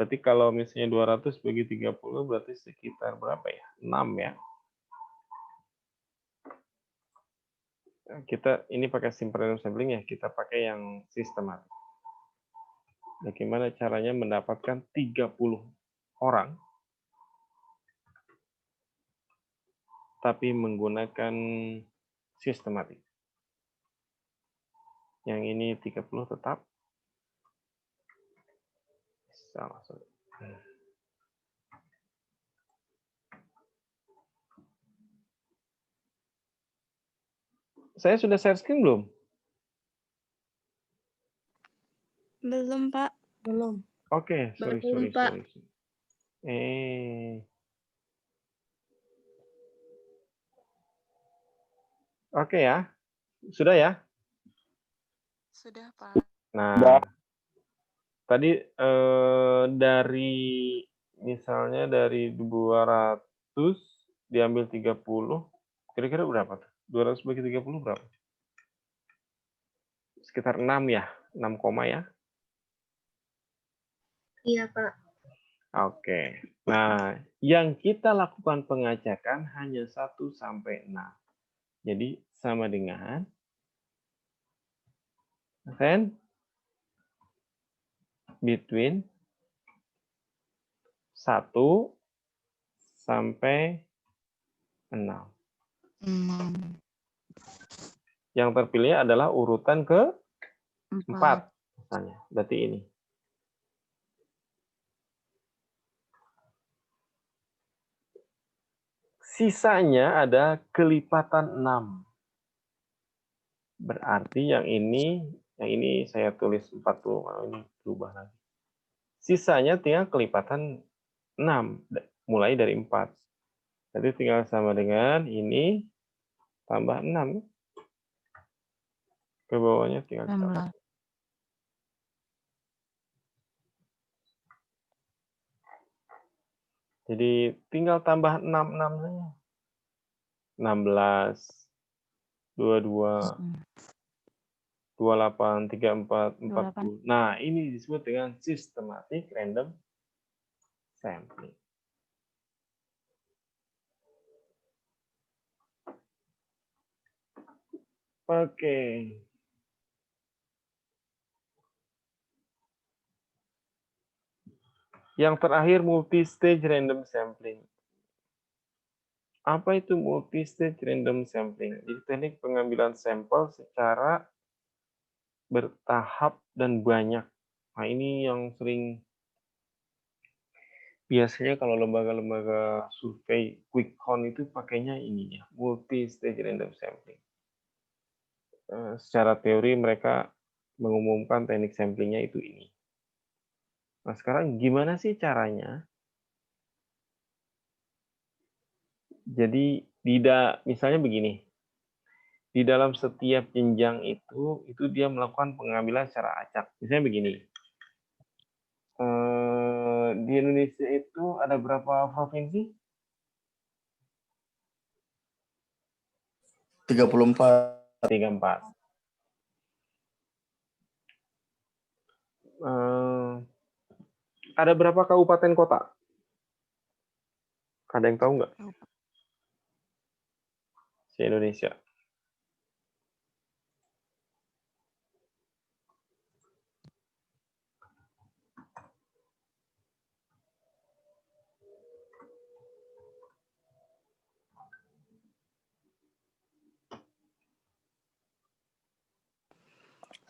S1: berarti kalau misalnya 200 bagi 30 berarti sekitar berapa ya? 6 ya. Kita ini pakai simple random sampling ya, kita pakai yang sistematik. Bagaimana caranya mendapatkan 30 orang tapi menggunakan sistematik. Yang ini 30 tetap. Bisa langsung. Saya sudah share screen belum?
S12: Belum, Pak.
S2: Belum.
S1: Oke, sorry.
S12: Pak.
S1: Oke ya. Sudah ya?
S13: Sudah, Pak.
S1: Nah, tadi dari misalnya dari 200 diambil 30, kira-kira berapa tuh? 200 bagi 30 berapa? Sekitar 6 ya? 6 koma ya?
S2: Iya, Pak.
S1: Oke. Nah, yang kita lakukan pengacakan hanya 1 sampai 6. Jadi sama dengan between 1 sampai 6. Yang terpilih adalah urutan ke-4 misalnya. Berarti ini. Sisanya ada kelipatan 6. Berarti yang ini saya tulis 40, ini berubah lagi. Sisanya tinggal kelipatan 6, mulai dari 4. Jadi tinggal sama dengan ini tambah 6. Ke bawahnya tinggal tambah. Jadi tinggal tambah 6 saja. 16, 22, 28, 34, 40. Nah, ini disebut dengan systematic random sampling. Oke. Yang terakhir multi-stage random sampling. Apa itu multi-stage random sampling? Jadi teknik pengambilan sampel secara bertahap dan banyak. Nah, ini yang sering biasanya kalau lembaga-lembaga survei quick count itu pakainya ini ya, multi-stage random sampling. Secara teori mereka mengumumkan teknik samplingnya itu ini. Nah, sekarang gimana sih caranya? Jadi misalnya begini, di dalam setiap jenjang itu dia melakukan pengambilan secara acak. Misalnya begini, di Indonesia itu ada berapa provinsi?
S4: 34.
S1: 34. Ada berapa kabupaten kota? Ada yang tahu nggak? Di Indonesia.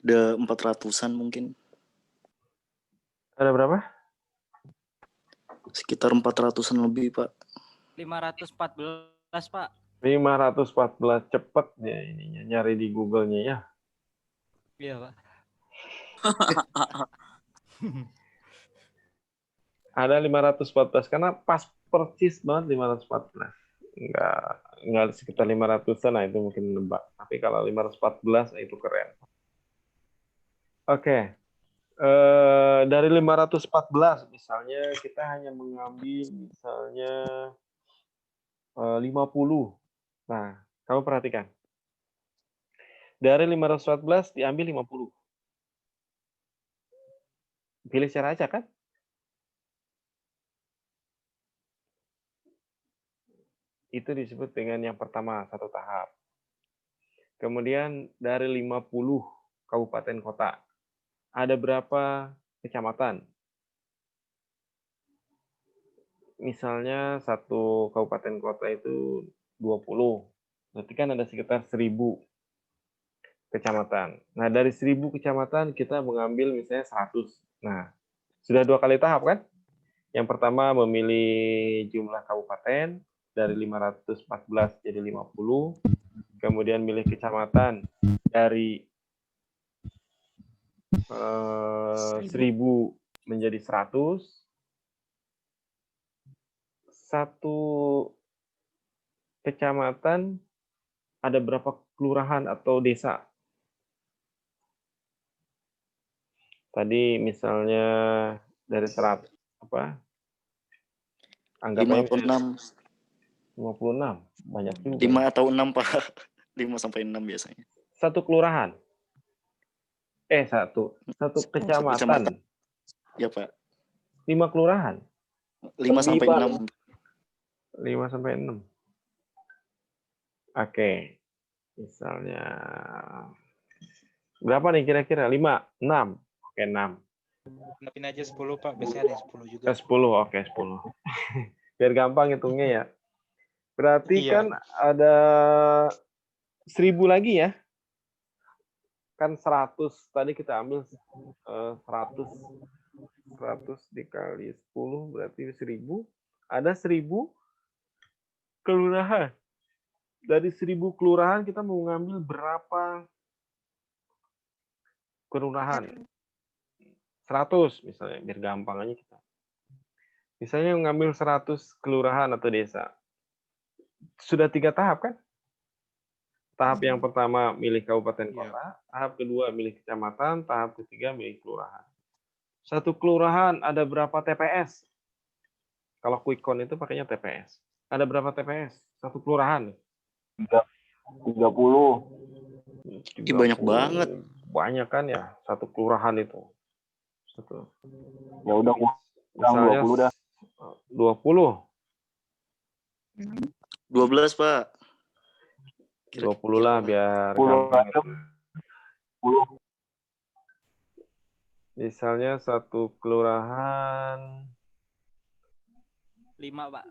S16: Ada 400-an mungkin.
S1: Ada berapa?
S16: Sekitar 400-an lebih, Pak.
S17: 514, Pak.
S1: 514 cepet ya ininya nyari di Google-nya ya.
S17: Iya, Pak.
S1: Ada 514 karena pas persis banget 514. Enggak sekitar 500-an, nah itu mungkin nebak. Tapi kalau 514 itu keren. Oke. Dari 514 misalnya kita hanya mengambil misalnya 50. Nah, kamu perhatikan. Dari 514 diambil 50. Pilih secara acak kan? Itu disebut dengan yang pertama, satu tahap. Kemudian dari 50 kabupaten kota, ada berapa kecamatan? Misalnya satu kabupaten kota itu 20. Berarti kan ada sekitar 1000 kecamatan. Nah, dari 1000 kecamatan kita mengambil misalnya 100. Nah, sudah 2 kali tahap kan? Yang pertama memilih jumlah kabupaten dari 514 jadi 50. Kemudian milih kecamatan dari 1000 menjadi 100. Satu kecamatan ada berapa kelurahan atau desa? Tadi misalnya dari 100 apa? Anggap
S16: 56.
S1: 56. Banyak juga.
S16: 5 atau 6, Pak. 5 sampai 6 biasanya.
S1: Satu kelurahan. Satu kecamatan.
S16: Ya, Pak.
S1: 5 kelurahan.
S16: 5 sampai 6.
S1: 5 sampai 6. Oke. Misalnya berapa nih kira-kira? 5, 6. Oke, 6.
S7: Lebih aja 10, Pak. Biasanya ada 10 juga.
S1: 10, oke 10. Biar gampang hitungnya ya. Berarti
S7: Iya.
S1: kan ada 1000 lagi ya. Kan 100 tadi kita ambil 100 dikali 10 berarti 1000. Ada 1000 kelurahan. Dari 1000 kelurahan kita mau ngambil berapa kelurahan? 100 misalnya, biar gampang aja kita. Misalnya mengambil 100 kelurahan atau desa. Sudah 3 tahap kan? Tahap yang pertama milih kabupaten kota, tahap kedua milih kecamatan, tahap ketiga milih kelurahan. Satu kelurahan ada berapa TPS? Kalau quick count itu pakainya TPS. Ada berapa TPS? Satu kelurahan.
S4: 30.
S16: Banyak banget.
S1: Banyak kan ya, satu kelurahan itu. Satu.
S4: Ya udah
S1: Misalnya
S4: 20 dah.
S1: 20.
S16: 12, Pak.
S1: 20 lah biar
S4: 10
S1: gampang.
S4: aja. 10.
S1: Misalnya satu kelurahan
S17: 5, Pak.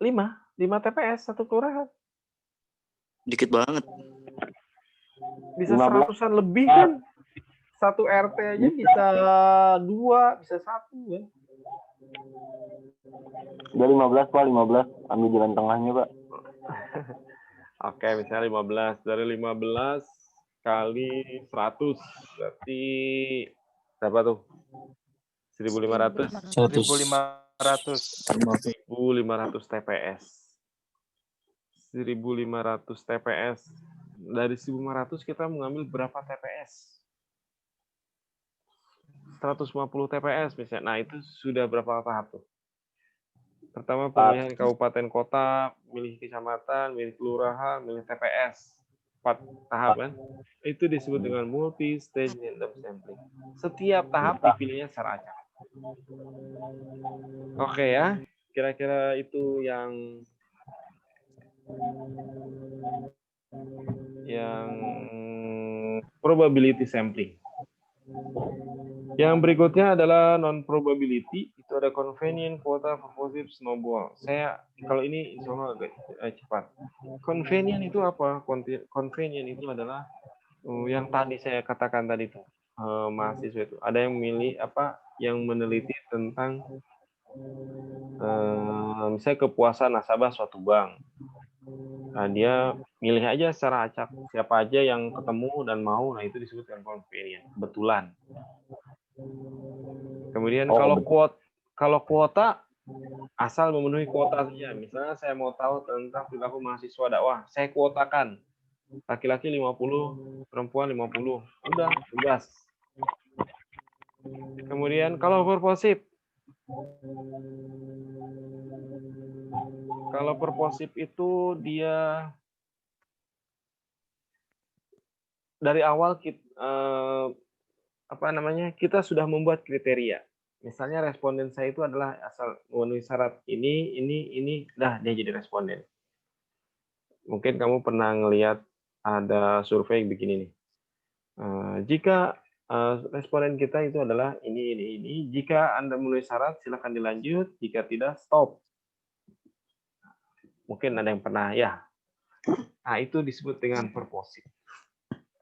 S1: 5 TPS satu kelurahan.
S16: Dikit banget.
S1: Bisa
S4: 15.
S1: 100-an lebih kan? Satu RT aja bisa 2, bisa 1 kan?
S4: Udah 15, Pak, 15. Ambil jalan tengahnya, Pak.
S1: Oke, misalnya 15. Dari 15 kali 100 berarti berapa tuh? 1.500. 1.500 TPS. 1.500 TPS. Dari 1.500 kita mengambil berapa TPS? 150 TPS misalnya. Nah, itu sudah berapa tahap tuh? Pertama pemilihan kabupaten kota, milih kecamatan, milih kelurahan, milih TPS. 4 tahap kan? Itu disebut dengan multi-stage random sampling. Setiap tahap dipilihnya secara acak. Oke ya, kira-kira itu yang probability sampling. Yang berikutnya adalah non-probability, itu ada convenient, quota, purposive, snowball. Saya, kalau ini insya Allah agak cepat. Convenient itu apa? Convenient itu adalah yang tadi saya katakan tadi tuh, mahasiswa itu. Ada yang milih yang meneliti tentang misalnya kepuasan nasabah suatu bank. Nah, dia milih aja secara acak siapa aja yang ketemu dan mau, nah itu disebutkan convenient, kebetulan. Kemudian kalau kuota asal memenuhi kuota saja. Misalnya saya mau tahu tentang perilaku mahasiswa dakwah, saya kuotakan laki-laki 50, perempuan 50. Udah, bebas. Kemudian kalau purposive, itu dia dari awal kita sudah membuat kriteria. Misalnya responden saya itu adalah asal memenuhi syarat ini, dah dia jadi responden. Mungkin kamu pernah ngelihat ada survei begini nih. Jika responden kita itu adalah ini, jika Anda memenuhi syarat silakan dilanjut, jika tidak stop. Mungkin ada yang pernah ya. Nah, itu disebut dengan purposive.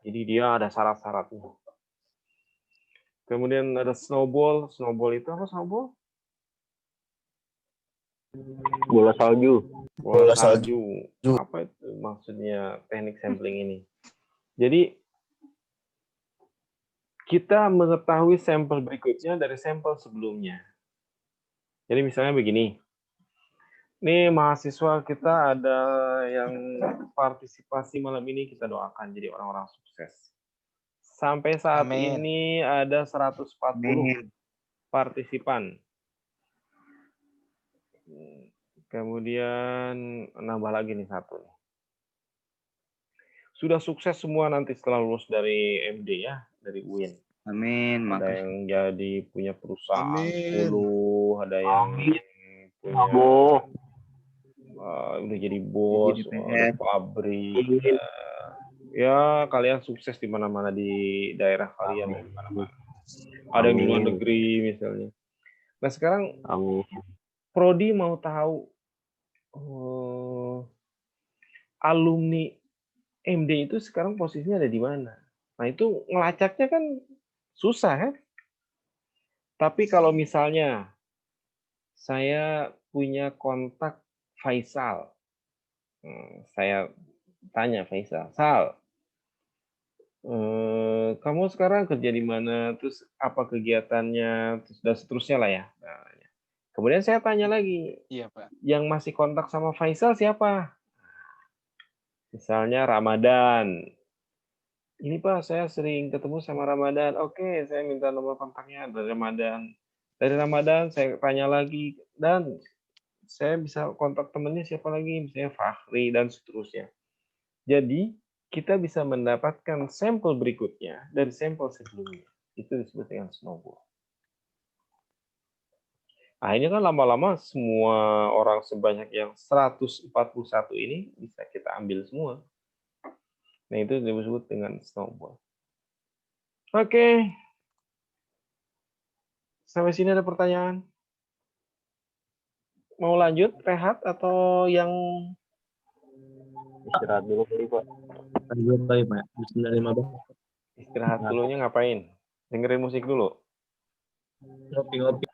S1: Jadi dia ada syarat-syaratnya. Kemudian ada snowball. Snowball itu apa snowball?
S8: Bola salju.
S1: Bola salju. Apa itu maksudnya teknik sampling ini? Jadi kita mengetahui sampel berikutnya dari sampel sebelumnya. Jadi misalnya begini. Ini mahasiswa kita ada yang partisipasi malam ini, kita doakan jadi orang-orang sukses. Sampai saat ini ada 140 partisipan. Kemudian nambah lagi nih satu. Sudah sukses semua nanti setelah lulus dari MD ya, dari UIN.
S3: Amin.
S1: Ada yang jadi punya perusahaan 10, ada yang punya udah jadi bos, udah pabrik. Ya, kalian sukses di mana-mana di daerah kalian, di mana-mana. Ada yang di luar negeri misalnya. Nah, sekarang Prodi mau tahu alumni MD itu sekarang posisinya ada di mana. Nah, itu ngelacaknya kan susah kan? Tapi kalau misalnya saya punya kontak Faisal. Saya tanya Faisal, Sal, kamu sekarang kerja di mana? Terus apa kegiatannya? Terus dan seterusnya lah ya. Nah, kemudian saya tanya lagi,
S7: Iya, Pak.
S1: yang masih kontak sama Faisal siapa? Misalnya Ramadan. Ini Pak, saya sering ketemu sama Ramadan. Oke, saya minta nomor kontaknya dari Ramadan. Dari Ramadan saya tanya lagi, dan saya bisa kontak temennya siapa lagi, misalnya Fahri dan seterusnya. Jadi kita bisa mendapatkan sampel berikutnya dari sampel sebelumnya. Itu disebut dengan snowball. Akhirnya kan lama-lama semua orang sebanyak yang 141 ini bisa kita ambil semua. Nah, itu disebut dengan snowball. Oke. Sampai sini ada pertanyaan? Mau lanjut, rehat, atau yang istirahat dulu kali, Pak?
S10: Lanjut kali, Pak. 9.15.
S1: Istirahat dulunya ngapain? Dengerin musik dulu.
S10: Ngopi-ngopi.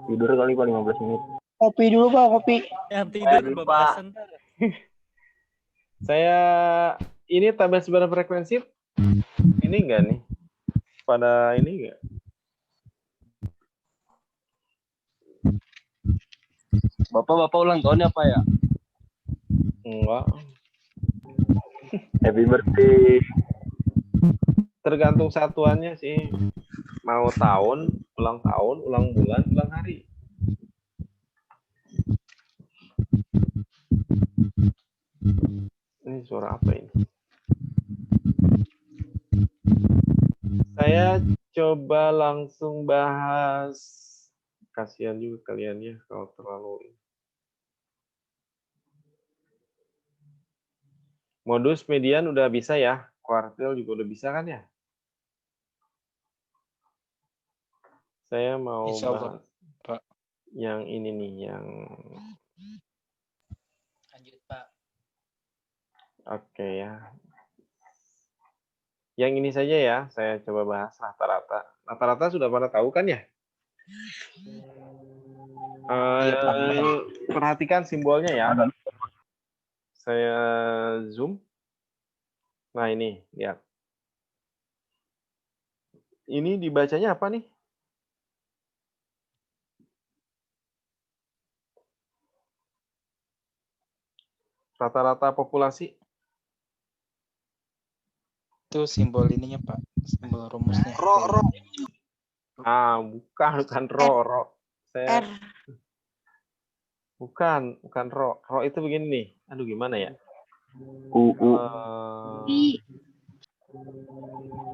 S8: Tidur kali Pak 15 menit.
S14: Kopi dulu Pak, kopi.
S17: Yang tidur bablasan.
S1: Saya ini tabel sebaran frekuensi ini enggak nih? Pada ini enggak?
S6: Bapak ulang tahun ya, Pak ya?
S1: Enggak.
S8: Happy birthday.
S1: Tergantung satuannya sih. Mau tahun, ulang bulan, ulang hari. Ini suara apa ini? Saya coba langsung bahas. Kasihan juga kalian ya kalau terlalu. Modus median udah bisa ya, kuartil juga udah bisa kan ya? Saya mau
S7: Insya Allah,
S1: bahas
S7: Pak.
S1: yang ini nih, yang
S7: Lanjut, Pak.
S1: oke ya. Yang ini saja ya, saya coba bahas rata-rata. Rata-rata sudah pada tahu kan ya? Perhatikan simbolnya ya. Saya zoom. Nah ini, lihat. Ini dibacanya apa nih? Rata-rata populasi.
S7: Itu simbol ininya, Pak. Simbol rumusnya.
S13: Ro.
S1: Bukan ro. Saya bukan ro. Ro itu begini nih. Aduh gimana ya?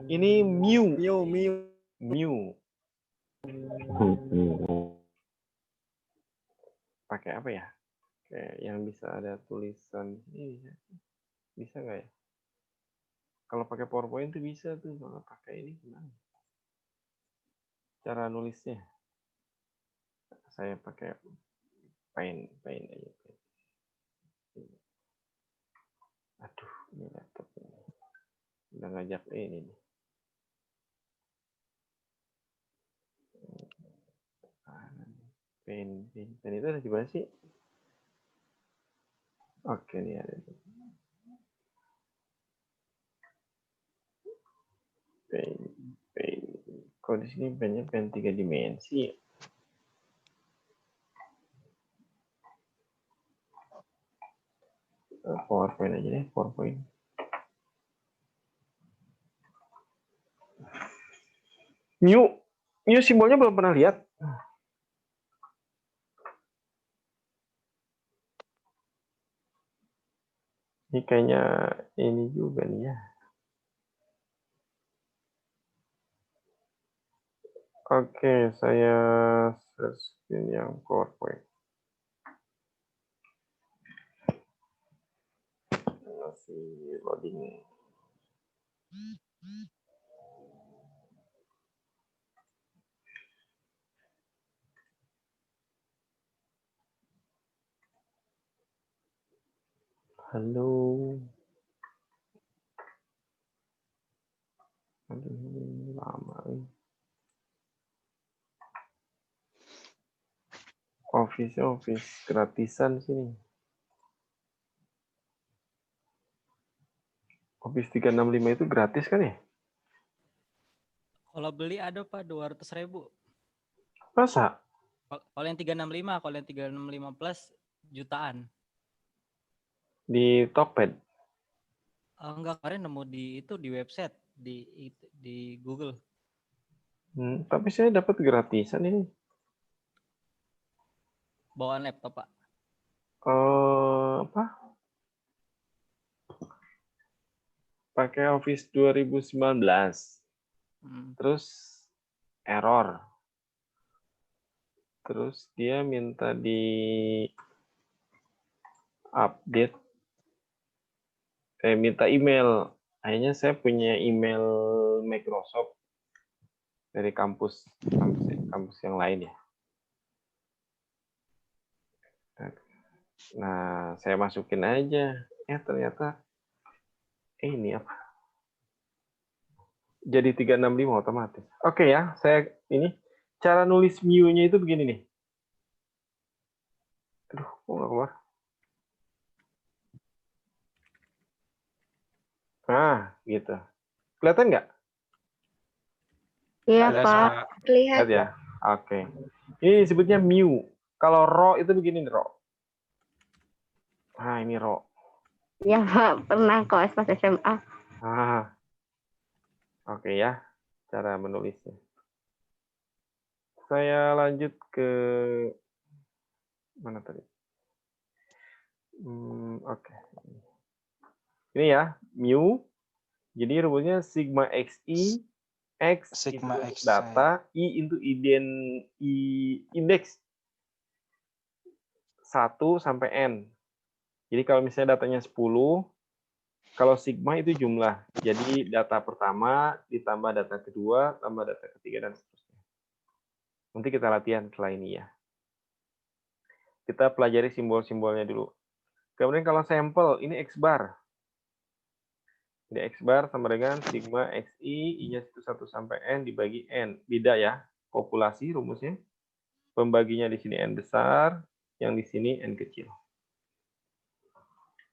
S1: Ini mu. Pakai apa ya? Kayak yang bisa ada tulisan ini. Bisa nggak ya? Kalau pakai PowerPoint itu bisa tuh. Kalau pakai ini gimana? Cara nulisnya. Saya pakai paint aja. Aduh, ini laptop ini. Udah ngajak ini nih. Paint itu ada di mana sih? Oke, ini ada. Paint. Kok di sini paintnya paint 3 dimensi? PowerPoint aja deh, PowerPoint. New simbolnya belum pernah lihat. Ini kayaknya ini juga nih ya. Oke, saya search yang PowerPoint. Masih loading. Halo. Aduh, lama nih. Office gratisan sini. Office 365 itu gratis kan ya?
S17: Kalau beli ada Pak 200.000.
S1: Masa?
S17: Kalau yang 365, kalau yang 365 plus jutaan.
S1: Di Tokped?
S17: Enggak, kemarin nemu di website di Google.
S1: Tapi saya dapat gratisan ini.
S17: Bawaan laptop Pak.
S1: Apa? Pakai Office 2019. Terus error. Terus dia minta di update. Minta email. Akhirnya saya punya email Microsoft dari kampus yang lain ya. Nah, saya masukin aja. Ternyata ini apa? Jadi 365 otomatis. Oke ya, saya ini cara nulis mu-nya itu begini nih. Aduh, kok nggak keluar? Nah, gitu. Kelihatan nggak?
S5: Iya, Pak.
S2: Lihat.
S1: Ya. Oke. Ini disebutnya mu. Kalau ro itu begini nih, ro. Nah, ini ro.
S5: Iya, Pak. Pernah kok pas SMA.
S1: Oke ya, cara menulisnya. Saya lanjut ke mana tadi? Oke. Ini ya, mu. Jadi rumusnya sigma xi X
S7: Sigma
S1: itu
S7: X,
S1: data, I itu indeks 1 sampai N. Jadi kalau misalnya datanya 10, kalau sigma itu jumlah. Jadi data pertama ditambah data kedua, tambah data ketiga, dan seterusnya. Nanti kita latihan setelah ini ya. Kita pelajari simbol-simbolnya dulu. Kemudian kalau sampel, ini X bar. Jadi X bar sama dengan sigma XI, I-nya 1 sampai N dibagi N. Beda ya, populasi rumusnya. Pembaginya di sini N besar, yang di sini N kecil.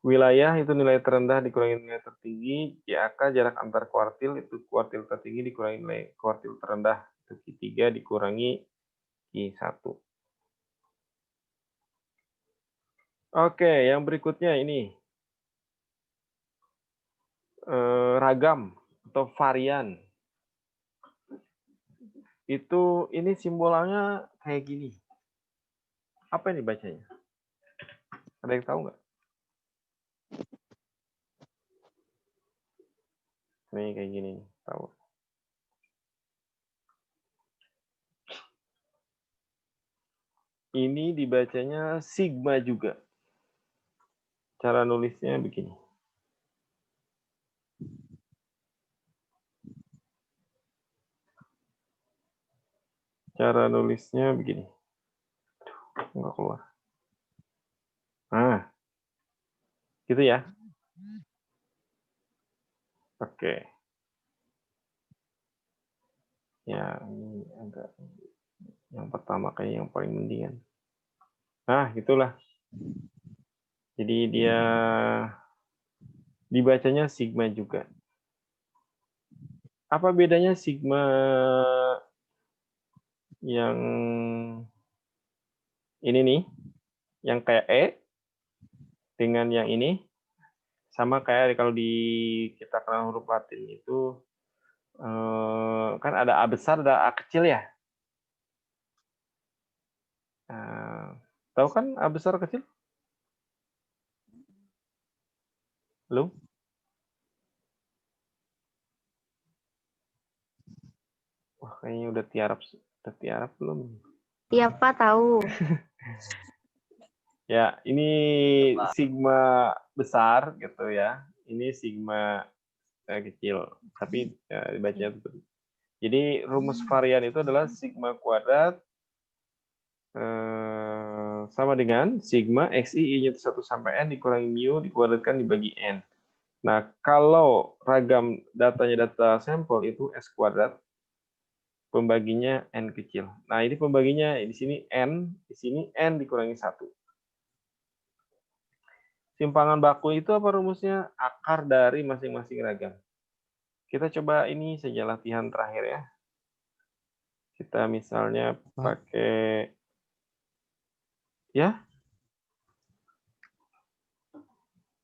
S1: Wilayah itu nilai terendah dikurangi nilai tertinggi, JAK jarak antar kuartil itu kuartil tertinggi dikurangi nilai kuartil terendah, itu Q3 dikurangi Q1. Oke, yang berikutnya ini ragam atau varian. Itu ini simbolnya kayak gini. Apa ini bacanya? Ada yang tahu nggak? Nih kayak gini nih, tahu. Ini dibacanya sigma juga. Cara nulisnya begini. Cara nulisnya begini. Nggak keluar. Nah, gitu ya. Oke. Ya, ini agak yang pertama kayak yang paling mendingan. Nah, itulah. Jadi dia dibacanya sigma juga. Apa bedanya sigma yang ini nih, yang kayak E dengan yang ini, sama kayak kalau di kita kenal huruf Latin itu kan ada A besar, ada A kecil ya. Tahu kan A besar kecil? Belum? Wah, kayaknya udah tiarap belum?
S5: Iya Pak, tahu.
S1: Ya, ini sigma besar gitu ya. Ini sigma kecil, tapi ya, dibacanya seperti itu. Jadi rumus varian itu adalah sigma kuadrat sama dengan sigma xi I-nya 1 sampai N dikurangi mu dikuadratkan dibagi N. Nah, kalau ragam datanya data sampel itu S kuadrat, pembaginya N kecil. Nah, ini pembaginya di sini N, di sini N dikurangi 1. Simpangan baku itu apa rumusnya? Akar dari masing-masing ragam. Kita coba ini saja latihan terakhir ya. Kita misalnya pakai ya,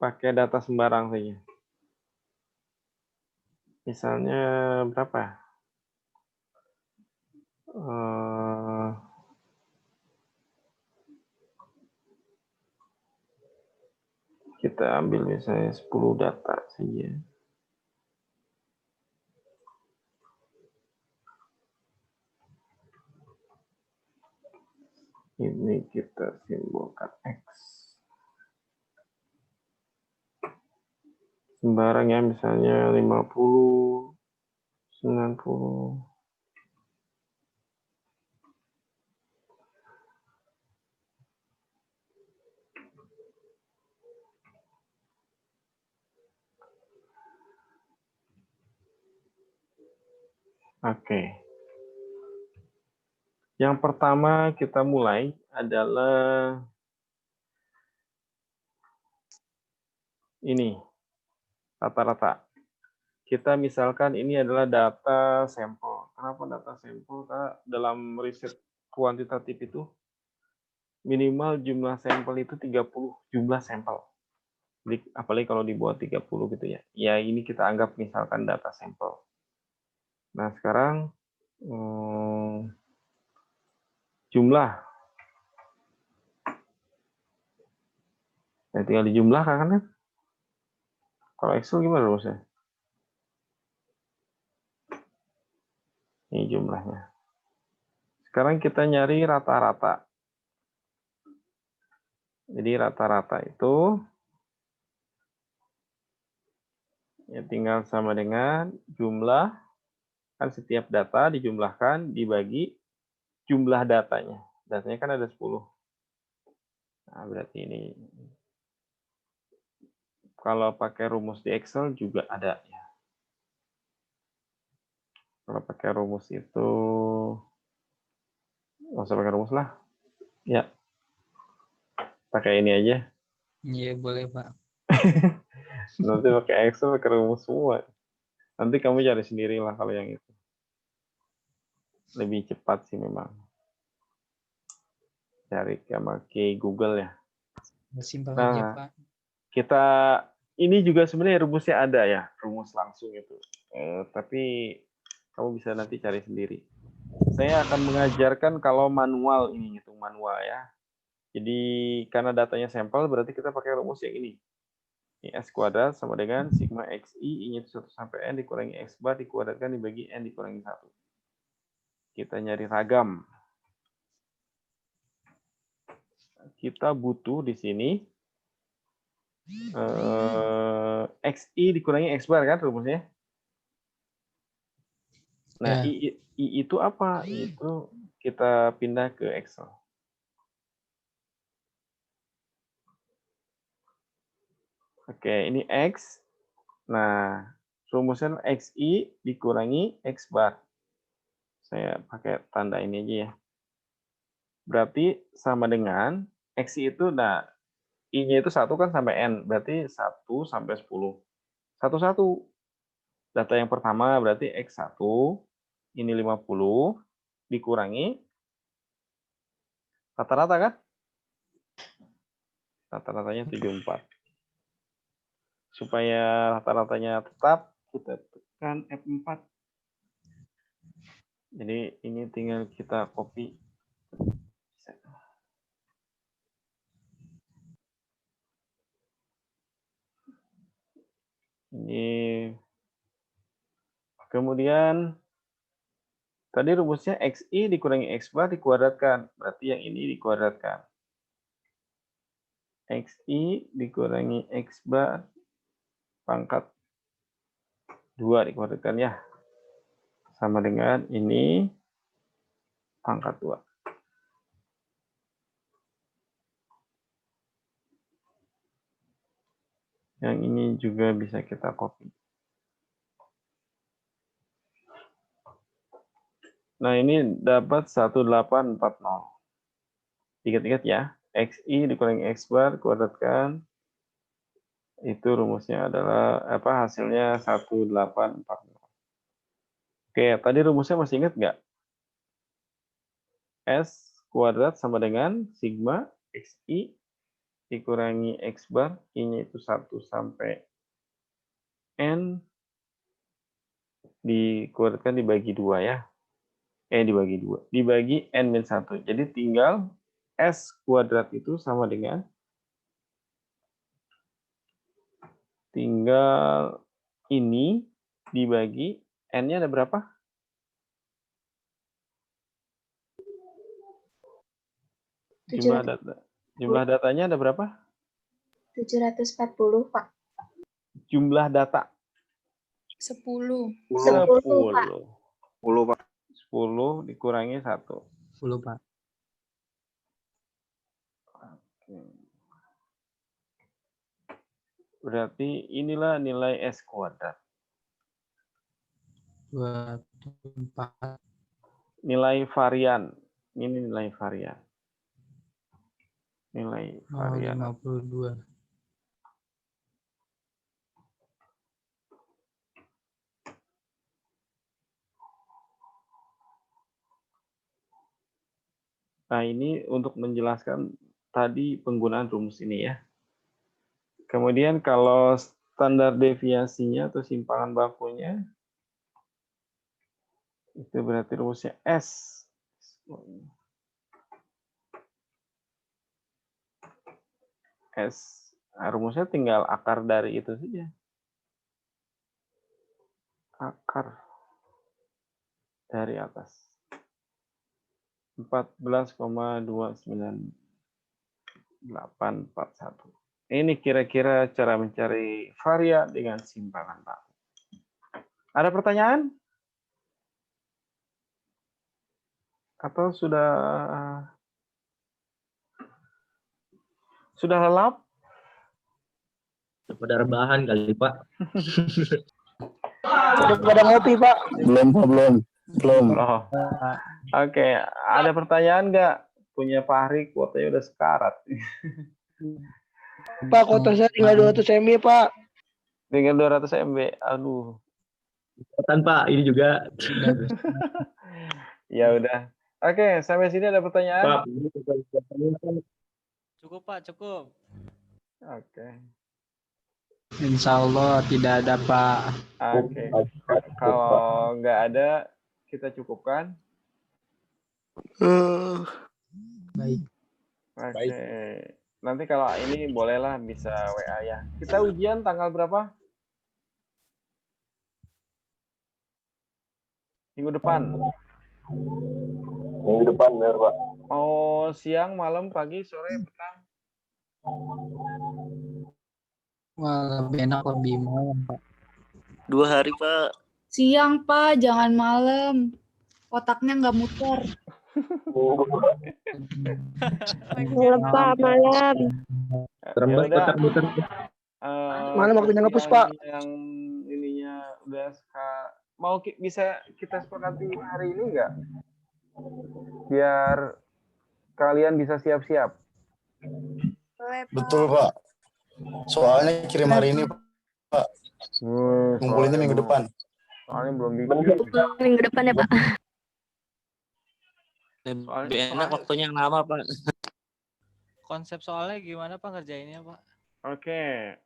S1: pakai data sembarang saja. Misalnya berapa? Kita ambil misalnya 10 data saja. Ini kita simbolkan X. Sembarang ya, misalnya 50, 90. Oke. Yang pertama kita mulai adalah ini, rata-rata. Kita misalkan ini adalah data sampel. Kenapa data sampel? Karena dalam riset kuantitatif itu minimal jumlah sampel itu 30 jumlah sampel. Jadi, apalagi kalau dibuat 30 gitu ya. Ya ini kita anggap misalkan data sampel. Nah sekarang jumlah. Ya, tinggal dijumlahkan kan? Kalau Excel gimana rumusnya? Ini jumlahnya. Sekarang kita nyari rata-rata. Jadi rata-rata itu ya tinggal sama dengan jumlah, kan setiap data dijumlahkan dibagi jumlah datanya. Datanya kan ada 10. Nah, berarti ini kalau pakai rumus di Excel juga ada ya. Kalau pakai rumus itu nggak usah pakai rumus lah. Ya. Pakai ini aja.
S17: Iya, boleh, Pak.
S1: Nanti pakai Excel pakai rumus semua. Nanti kamu cari sendiri lah kalau yang itu. Lebih cepat sih memang. Cari pakai Google ya.
S17: Simpel
S1: Nah,
S17: aja, Pak.
S1: kita ini juga sebenarnya rumusnya ada ya, rumus langsung itu. Tapi kamu bisa nanti cari sendiri. Saya akan mengajarkan kalau manual ini, hitung manual ya. Jadi karena datanya sampel, berarti kita pakai rumus yang ini. Ini S kuadrat sama dengan sigma XI, I-nya itu 1 sampai N dikurangi X bar dikuadratkan dibagi N dikurangi 1. Kita nyari ragam. Kita butuh di sini XI dikurangi X bar kan rumusnya. Nah,
S17: Ya.
S1: I itu apa? Itu kita pindah ke Excel. Oke, ini X. Nah, rumusnya XI dikurangi X bar. Saya pakai tanda ini aja ya. Berarti sama dengan XI itu, nah, I-nya itu 1 kan sampai N. Berarti 1 sampai 10. 1. Data yang pertama berarti X1. Ini 50. Dikurangi. Rata-rata kan? Rata-ratanya 74. Supaya rata-ratanya tetap, kita tekan F4. Jadi ini tinggal kita copy. Ini kemudian tadi rumusnya XI dikurangi X bar dikuadratkan. Berarti yang ini dikuadratkan. XI dikurangi X bar pangkat 2 dikuadratkan ya. Sama dengan ini pangkat 2. Yang ini juga bisa kita copy. Nah, ini dapat 1840. Ingat-ingat ya, XI dikurangi X bar kuadratkan. Itu rumusnya adalah apa? Hasilnya 1840. Oke, tadi rumusnya masih ingat nggak? S kuadrat sama dengan sigma XI dikurangi X bar, I-nya itu 1 sampai N dikuadratkan dibagi 2 ya. Dibagi 2. Dibagi N-1. Jadi tinggal S kuadrat itu sama dengan tinggal ini dibagi N-nya ada berapa? Jumlah datanya ada berapa?
S2: 740, Pak.
S1: Jumlah data.
S2: 10.
S1: 10,
S2: Pak.
S1: 10, Pak. 10 dikurangi 1.
S17: 10, Pak.
S1: Berarti inilah nilai S kuadrat.
S17: 24.
S1: Nilai varian. Ini nilai varian. Nilai varian.
S17: 52.
S1: Nah, ini untuk menjelaskan tadi penggunaan rumus ini ya. Kemudian kalau standar deviasinya atau simpangan bakunya, itu berarti rumusnya S. S. Nah, rumusnya tinggal akar dari itu saja. Akar. dari atas. 14,29841. Ini kira-kira cara mencari varia dengan simpangan tahu. Ada pertanyaan? Atau sudah lelap?
S10: Pada rebahan kali, Pak.
S14: Udah pada ngopi, Pak.
S4: Belum.
S1: Oh. Oke, ada pertanyaan nggak? Punya Pak Hari kuotanya udah sekarat.
S14: Pak, kuota saya tinggal 200 MB, Pak.
S1: Tinggal 200 MB. Aduh.
S10: Pak, ini juga.
S1: Ya udah. Oke, sampai sini ada pertanyaan?
S10: Pak,
S17: Cukup Pak, cukup.
S1: Oke.
S18: Insya Allah tidak ada Pak.
S1: Oke. Kalau nggak ada, kita cukupkan.
S18: Baik.
S1: Oke. Nanti kalau ini bolehlah bisa WA ya. Kita ujian tanggal berapa? Minggu depan.
S4: Minggu depan, benar, Pak.
S1: Mau siang, malam, pagi, sore, petang?
S18: Wah, lebih enak lebih malam, Pak.
S16: 2 hari, Pak.
S12: Siang, Pak, jangan malam. Otaknya nggak muter.
S5: Malam, Pak, malam.
S10: Terembes kotak-kotak.
S14: Malam waktunya ngepus, Pak.
S1: Yang ininya udah mau bisa kita sepakati hari ini nggak? Biar kalian bisa siap-siap.
S4: Betul, Pak. Soalnya kirim hari ini, Pak. Ngumpulinnya minggu depan.
S1: Soalnya belum bikin.
S5: Minggu depan ya, Pak.
S6: Lebih enak waktunya yang lama, Pak.
S17: Konsep soalnya gimana Pak ngerjainnya Pak?
S1: Oke.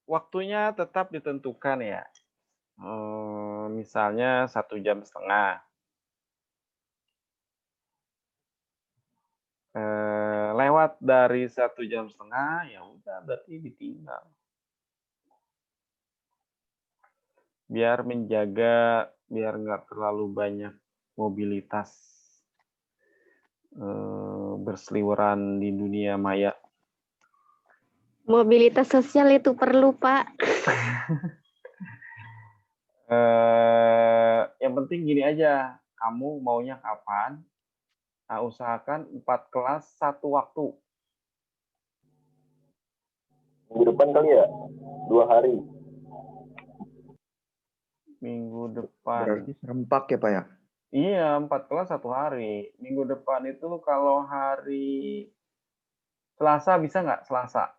S1: Waktunya tetap ditentukan ya. Misalnya 1,5 jam. Lewat dari 1,5 jam, ya udah berarti ditinggal. Biar menjaga, biar nggak terlalu banyak mobilitas berseliweran di dunia maya.
S5: Mobilitas sosial itu perlu, Pak.
S1: Yang penting gini aja, kamu maunya kapan? Nah, usahakan 4 kelas 1 waktu.
S4: Minggu depan kali ya? 2 hari.
S1: Minggu depan.
S4: Berarti serempak ya, Pak ya?
S1: Iya, 4 kelas 1 hari. Minggu depan itu kalau hari Selasa bisa nggak? Selasa?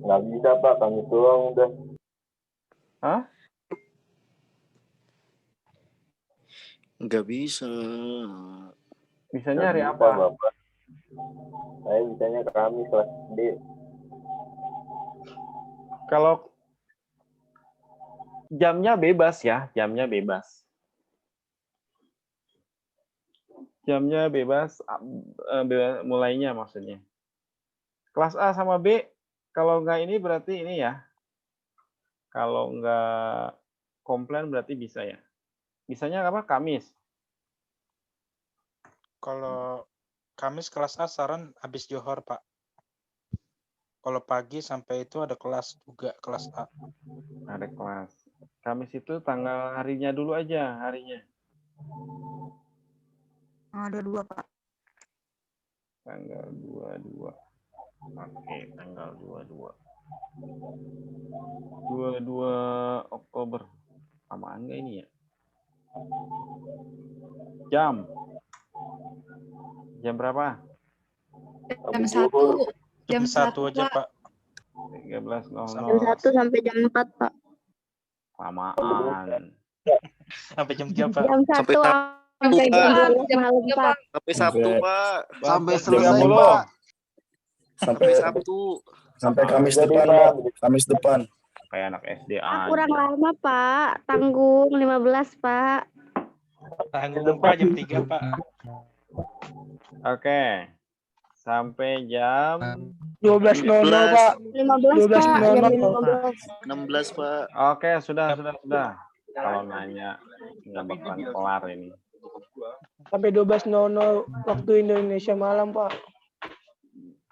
S4: Nggak bisa, Pak. Kami doang udah.
S1: Hah?
S16: Nggak bisa.
S1: Bisanya hari apa?
S4: Bapak. Saya bisanya Kamis kelas D.
S1: Kalau jamnya bebas ya, jamnya bebas. Jamnya bebas, mulainya maksudnya. Kelas A sama B, kalau nggak ini berarti ini ya. Kalau nggak komplain berarti bisa ya. Bisanya apa? Kamis.
S7: Kalau Kamis kelas A saran habis Johor, Pak. Kalau pagi sampai itu ada kelas juga, kelas A.
S1: Ada kelas. Kamis itu tanggal harinya dulu aja, harinya.
S15: Ada 2, Pak.
S1: Tanggal 22. Oke, tanggal 22. 22 Oktober. Samaan nggak ini ya? Jam. Jam berapa?
S12: Jam 1.
S7: Jam 1 aja, Pak.
S1: 13.00.
S5: Jam 1 sampai jam 4, Pak.
S1: Lamaan.
S7: Sampai jam 3, Pak.
S5: Jam 1 sampai jam 12 malam, Pak.
S16: Sampai Sabtu, Pak.
S4: Sampai
S16: selesai,
S4: Pak.
S16: Sampai Sabtu.
S4: Sampai Kamis depan, Pak. Kamis depan.
S1: Kayak anak SD aja.
S5: Kurang lama, Pak. Tanggung 15, Pak.
S7: Tanggung, Pak, jam 3, Pak.
S1: Oke. Sampai jam
S14: 12.00, Pak.
S5: 15, Pak. Jam
S14: 12.00.
S5: 15.
S16: 16, Pak.
S1: Oke, sudah. Kalau nanya nggak bakalan kelar ini.
S13: Sampai 12.00 waktu Indonesia malam, Pak.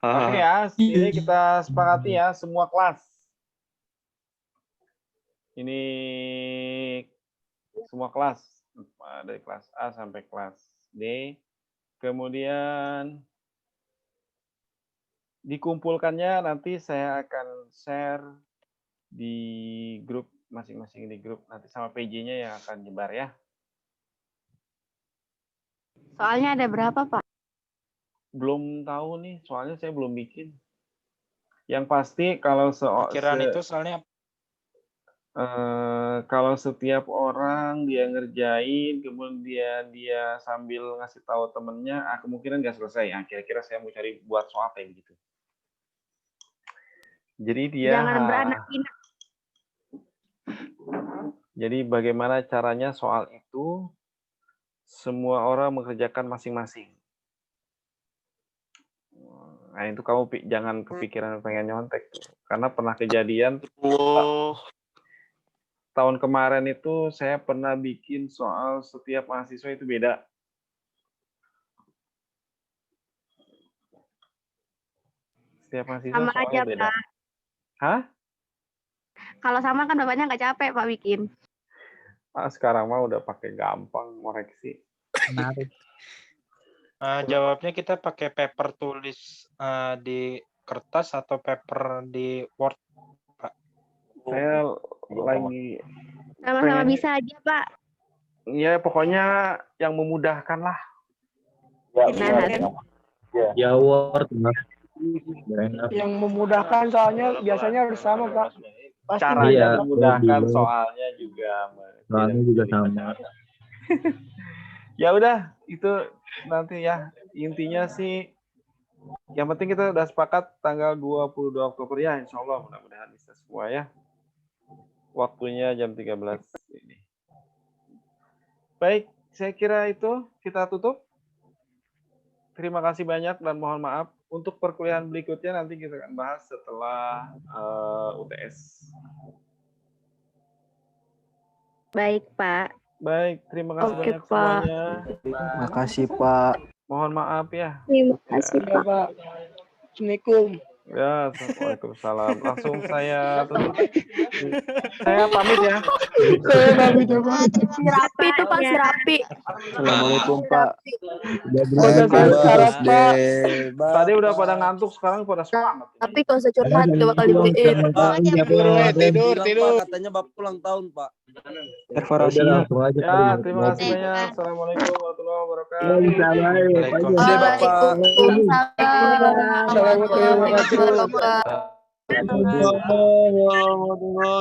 S1: Oke ya, ini kita sepakati ya semua kelas. Ini semua kelas, dari kelas A sampai kelas D. Kemudian dikumpulkannya nanti saya akan share di grup masing-masing di grup nanti sama PJ-nya yang akan nyebar ya.
S5: Soalnya ada berapa, Pak?
S1: Belum tahu nih, soalnya saya belum bikin. Yang pasti kalau
S7: Pikiran itu soalnya
S1: kalau setiap orang dia ngerjain, kemudian dia sambil ngasih tahu temennya, kemungkinan nggak selesai. Kira-kira saya mau cari buat soal kayak gitu. Jadi dia.
S5: Jangan beranak pinak.
S1: Jadi bagaimana caranya soal itu semua orang mengerjakan masing-masing. Nah itu kamu jangan kepikiran pengen nyontek tuh. Karena pernah kejadian. Tahun kemarin itu saya pernah bikin soal setiap mahasiswa itu beda. Setiap mahasiswa
S5: Sama
S1: soalnya
S5: aja,
S1: beda.
S5: Pak.
S1: Hah?
S5: Kalau sama kan bapaknya nggak capek, Pak, bikin.
S1: Sekarang mah udah pakai gampang koreksi.
S8: Menarik.
S7: jawabnya kita pakai paper tulis di kertas atau paper di Word, Pak.
S1: Saya lagi
S5: Sama-sama bisa aja, Pak.
S1: ya pokoknya yang memudahkan lah.
S10: Ya Word.
S13: Yang memudahkan soalnya biasanya harus sama, Pak. Pasti
S1: Caranya
S10: Iya,
S1: memudahkan,
S10: lebih.
S1: soalnya juga
S10: Soalnya juga sama.
S1: Ya udah, itu nanti ya. Intinya sih yang penting kita udah sepakat tanggal 22 Oktober ya, insya Allah mudah-mudahan bisa semua ya. Waktunya jam 13 ini. Baik, saya kira itu kita tutup. Terima kasih banyak dan mohon maaf. Untuk perkuliahan berikutnya nanti kita akan bahas setelah UTS.
S5: Baik, Pak.
S1: Baik, terima kasih
S5: Oke,
S1: banyak
S5: Pak.
S1: semuanya.
S8: Makasih, Pak.
S1: Mohon maaf ya.
S5: Terima kasih,
S13: Ya, Pak. Assalamualaikum.
S1: Ya, Waalaikumsalam. Langsung saya tutup. Saya pamit ya.
S13: Saya pamit ya, Pak.
S9: Si Rapi itu Pak, si Rapi.
S8: Assalamualaikum, Pak.
S13: Udah syarat, Pak.
S1: Tadi udah pada ngantuk, sekarang pada semangat.
S9: Tapi kalau saya curhat gak bakal dibeliin.
S16: Tidur. Katanya Bapak ulang tahun, Pak.
S8: Perforasinya.
S1: Ya, terima kasih banyak. Assalamualaikum warahmatullahi wabarakatuh.
S16: Waalaikumsalam, Bapak.
S13: Assalamualaikum warahmatullahi wabarakatuh.
S9: Waalaikumsalam.